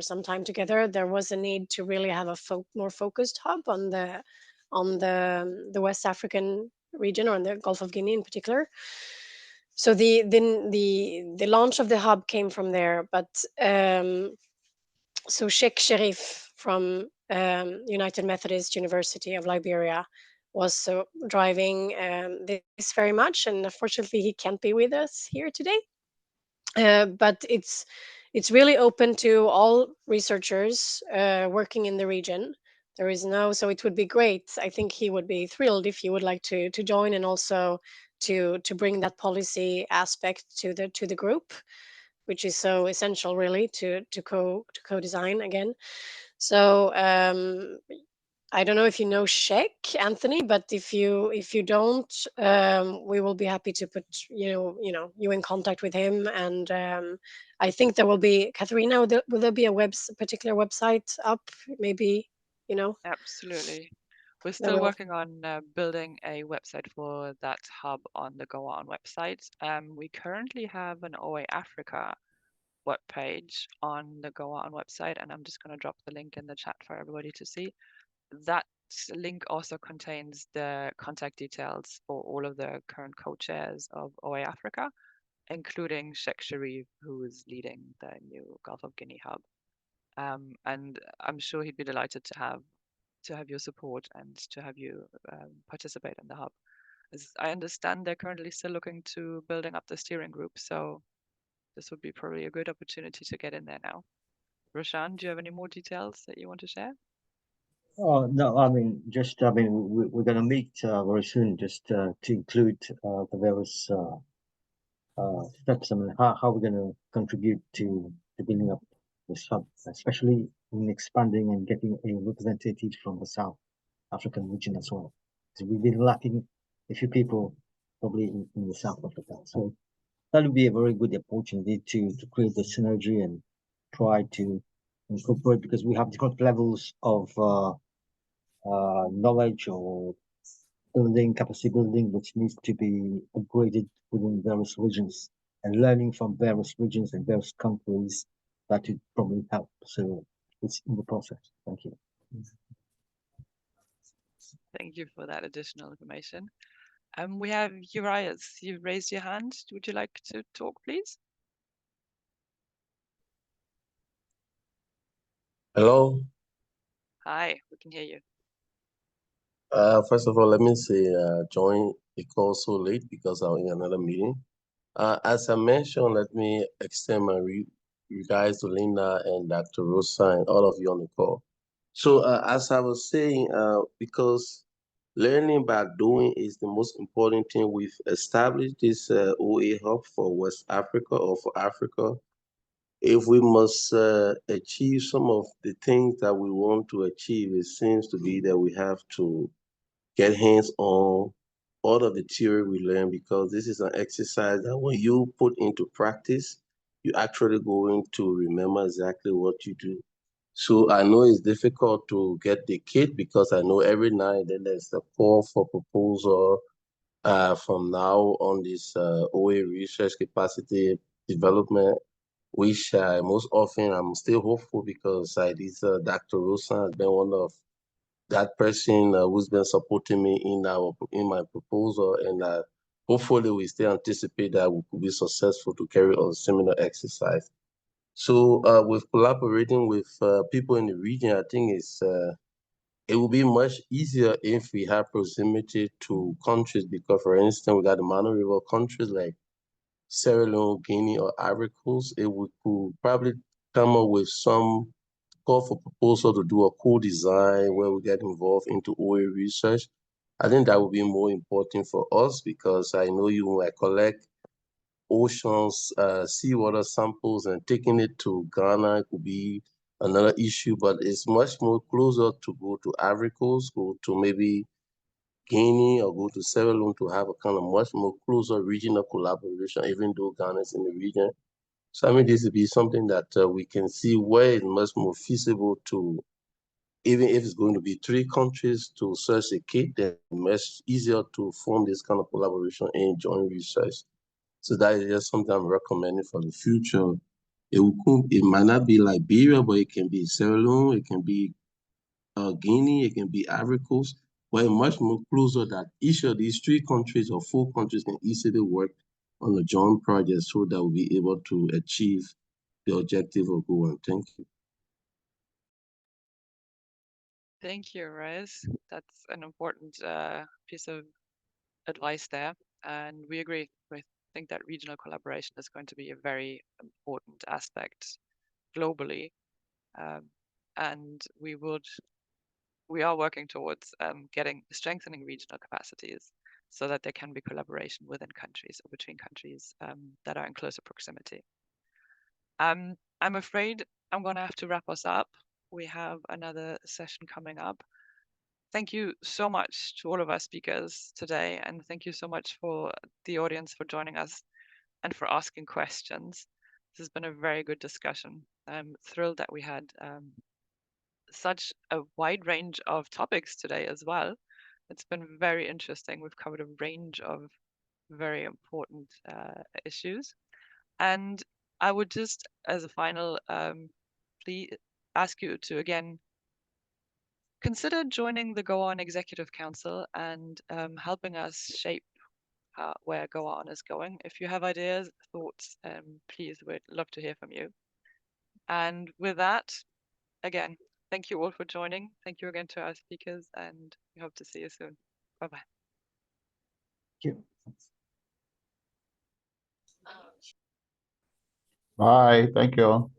some time together. There was a need to really have a more focused hub on the West African region, or in the Gulf of Guinea in particular. So the launch of the hub came from there, but so Sheck Sherif from United Methodist University of Liberia was driving this very much, and unfortunately he can't be with us here today. But it's really open to all researchers working in the region. There is so it would be great. I think he would be thrilled if you would like to join, and also to bring that policy aspect to the group, which is so essential, really, to co-design again. So I don't know if you know Sheck, Anthony, but if you don't, we will be happy to put you in contact with him. And I think there will be, Katharina, will there be a particular website up? Maybe, Absolutely. We're still working on building a website for that hub on the GOA-ON website. We currently have an OA Africa web page on the GOA-ON website, and I'm just going to drop the link in the chat for everybody to see. That link also contains the contact details for all of the current co-chairs of OA Africa, including Sheck Sherif, who is leading the new Gulf of Guinea hub. And I'm sure he'd be delighted to have your support and to have you participate in the hub. As I understand, they're currently still looking to building up the steering group, so this would be probably a good opportunity to get in there now. Roshan, do you have any more details that you want to share? Oh, no, we're going to meet very soon, just to include the various steps. How we're going to contribute to building up this hub, especially in expanding and getting a representative from the South African region as well. Because we've been lacking a few people probably in the South Africa. So that would be a very good opportunity to create the synergy and try to incorporate, because we have different levels of knowledge or capacity building, which needs to be upgraded within various regions, and learning from various regions and various countries that would probably help. So it's in the process. Thank you. Thank you for that additional information. We have Uriah. You've raised your hand. Would you like to talk, please? Hello. Hi, we can hear you. First of all, let me say, join the call so late because I'm in another meeting. As I mentioned, let me extend my regards to Lina and Dr. Rosa and all of you on the call. So as I was saying, because learning by doing is the most important thing, we've established this OA hub for West Africa, or for Africa. if we must achieve some of the things that we want to achieve, it seems to be that we have to get hands on all of the theory we learn, because this is an exercise that when you put into practice, you're actually going to remember exactly what you do. So I know it's difficult to get the kit, because I know every night then there's a call for proposal from now on this OA research capacity development, which most often I'm still hopeful, because this Dr. Roshan has been one of that person who's been supporting me in my proposal, and hopefully we still anticipate that we could be successful to carry on similar exercise. So with collaborating with people in the region, I think it will be much easier if we have proximity to countries, because for instance, we got the Mano River countries like Sierra Leone, Guinea, or Ivory Coast. It would could probably come up with some call for proposal to do a co-design where we get involved into OA research. I think that would be more important for us, because I know you might collect oceans, seawater samples, and taking it to Ghana could be another issue, but it's much more closer to go to Ivory Coast, go to maybe Guinea, or go to Sierra Leone to have a kind of much more closer regional collaboration, even though Ghana is in the region. So I mean, this would be something that we can see where it's much more feasible to, even if it's going to be 3 countries to search a kit, then much easier to form this kind of collaboration and joint research. So that is just something I'm recommending for the future. It might not be Liberia, but it can be Sierra Leone, it can be Guinea, it can be Ivory Coast, but it's much more closer that each of these 3 countries or 4 countries can easily work on a joint project, so that we'll be able to achieve the objective of GOA-ON. Thank you. Thank you, Rez. That's an important piece of advice there, and we agree. We think that regional collaboration is going to be a very important aspect globally, and we are working towards strengthening regional capacities so that there can be collaboration within countries or between countries that are in closer proximity. I'm afraid I'm going to have to wrap us up. We have another session coming up. Thank you so much to all of our speakers today, and thank you so much for the audience for joining us and for asking questions. This has been a very good discussion. I'm thrilled that we had such a wide range of topics today as well. It's been very interesting. We've covered a range of very important issues. And I would just, as a final plea, ask you to again consider joining the GOA-ON Executive Council and helping us shape where GOA-ON is going. If you have ideas, thoughts, please, we'd love to hear from you. And with that, again, thank you all for joining. Thank you again to our speakers, and we hope to see you soon. Bye-bye. Thank you. Bye. Thank you.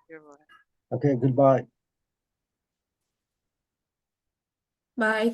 You're welcome. Okay, goodbye. Bye.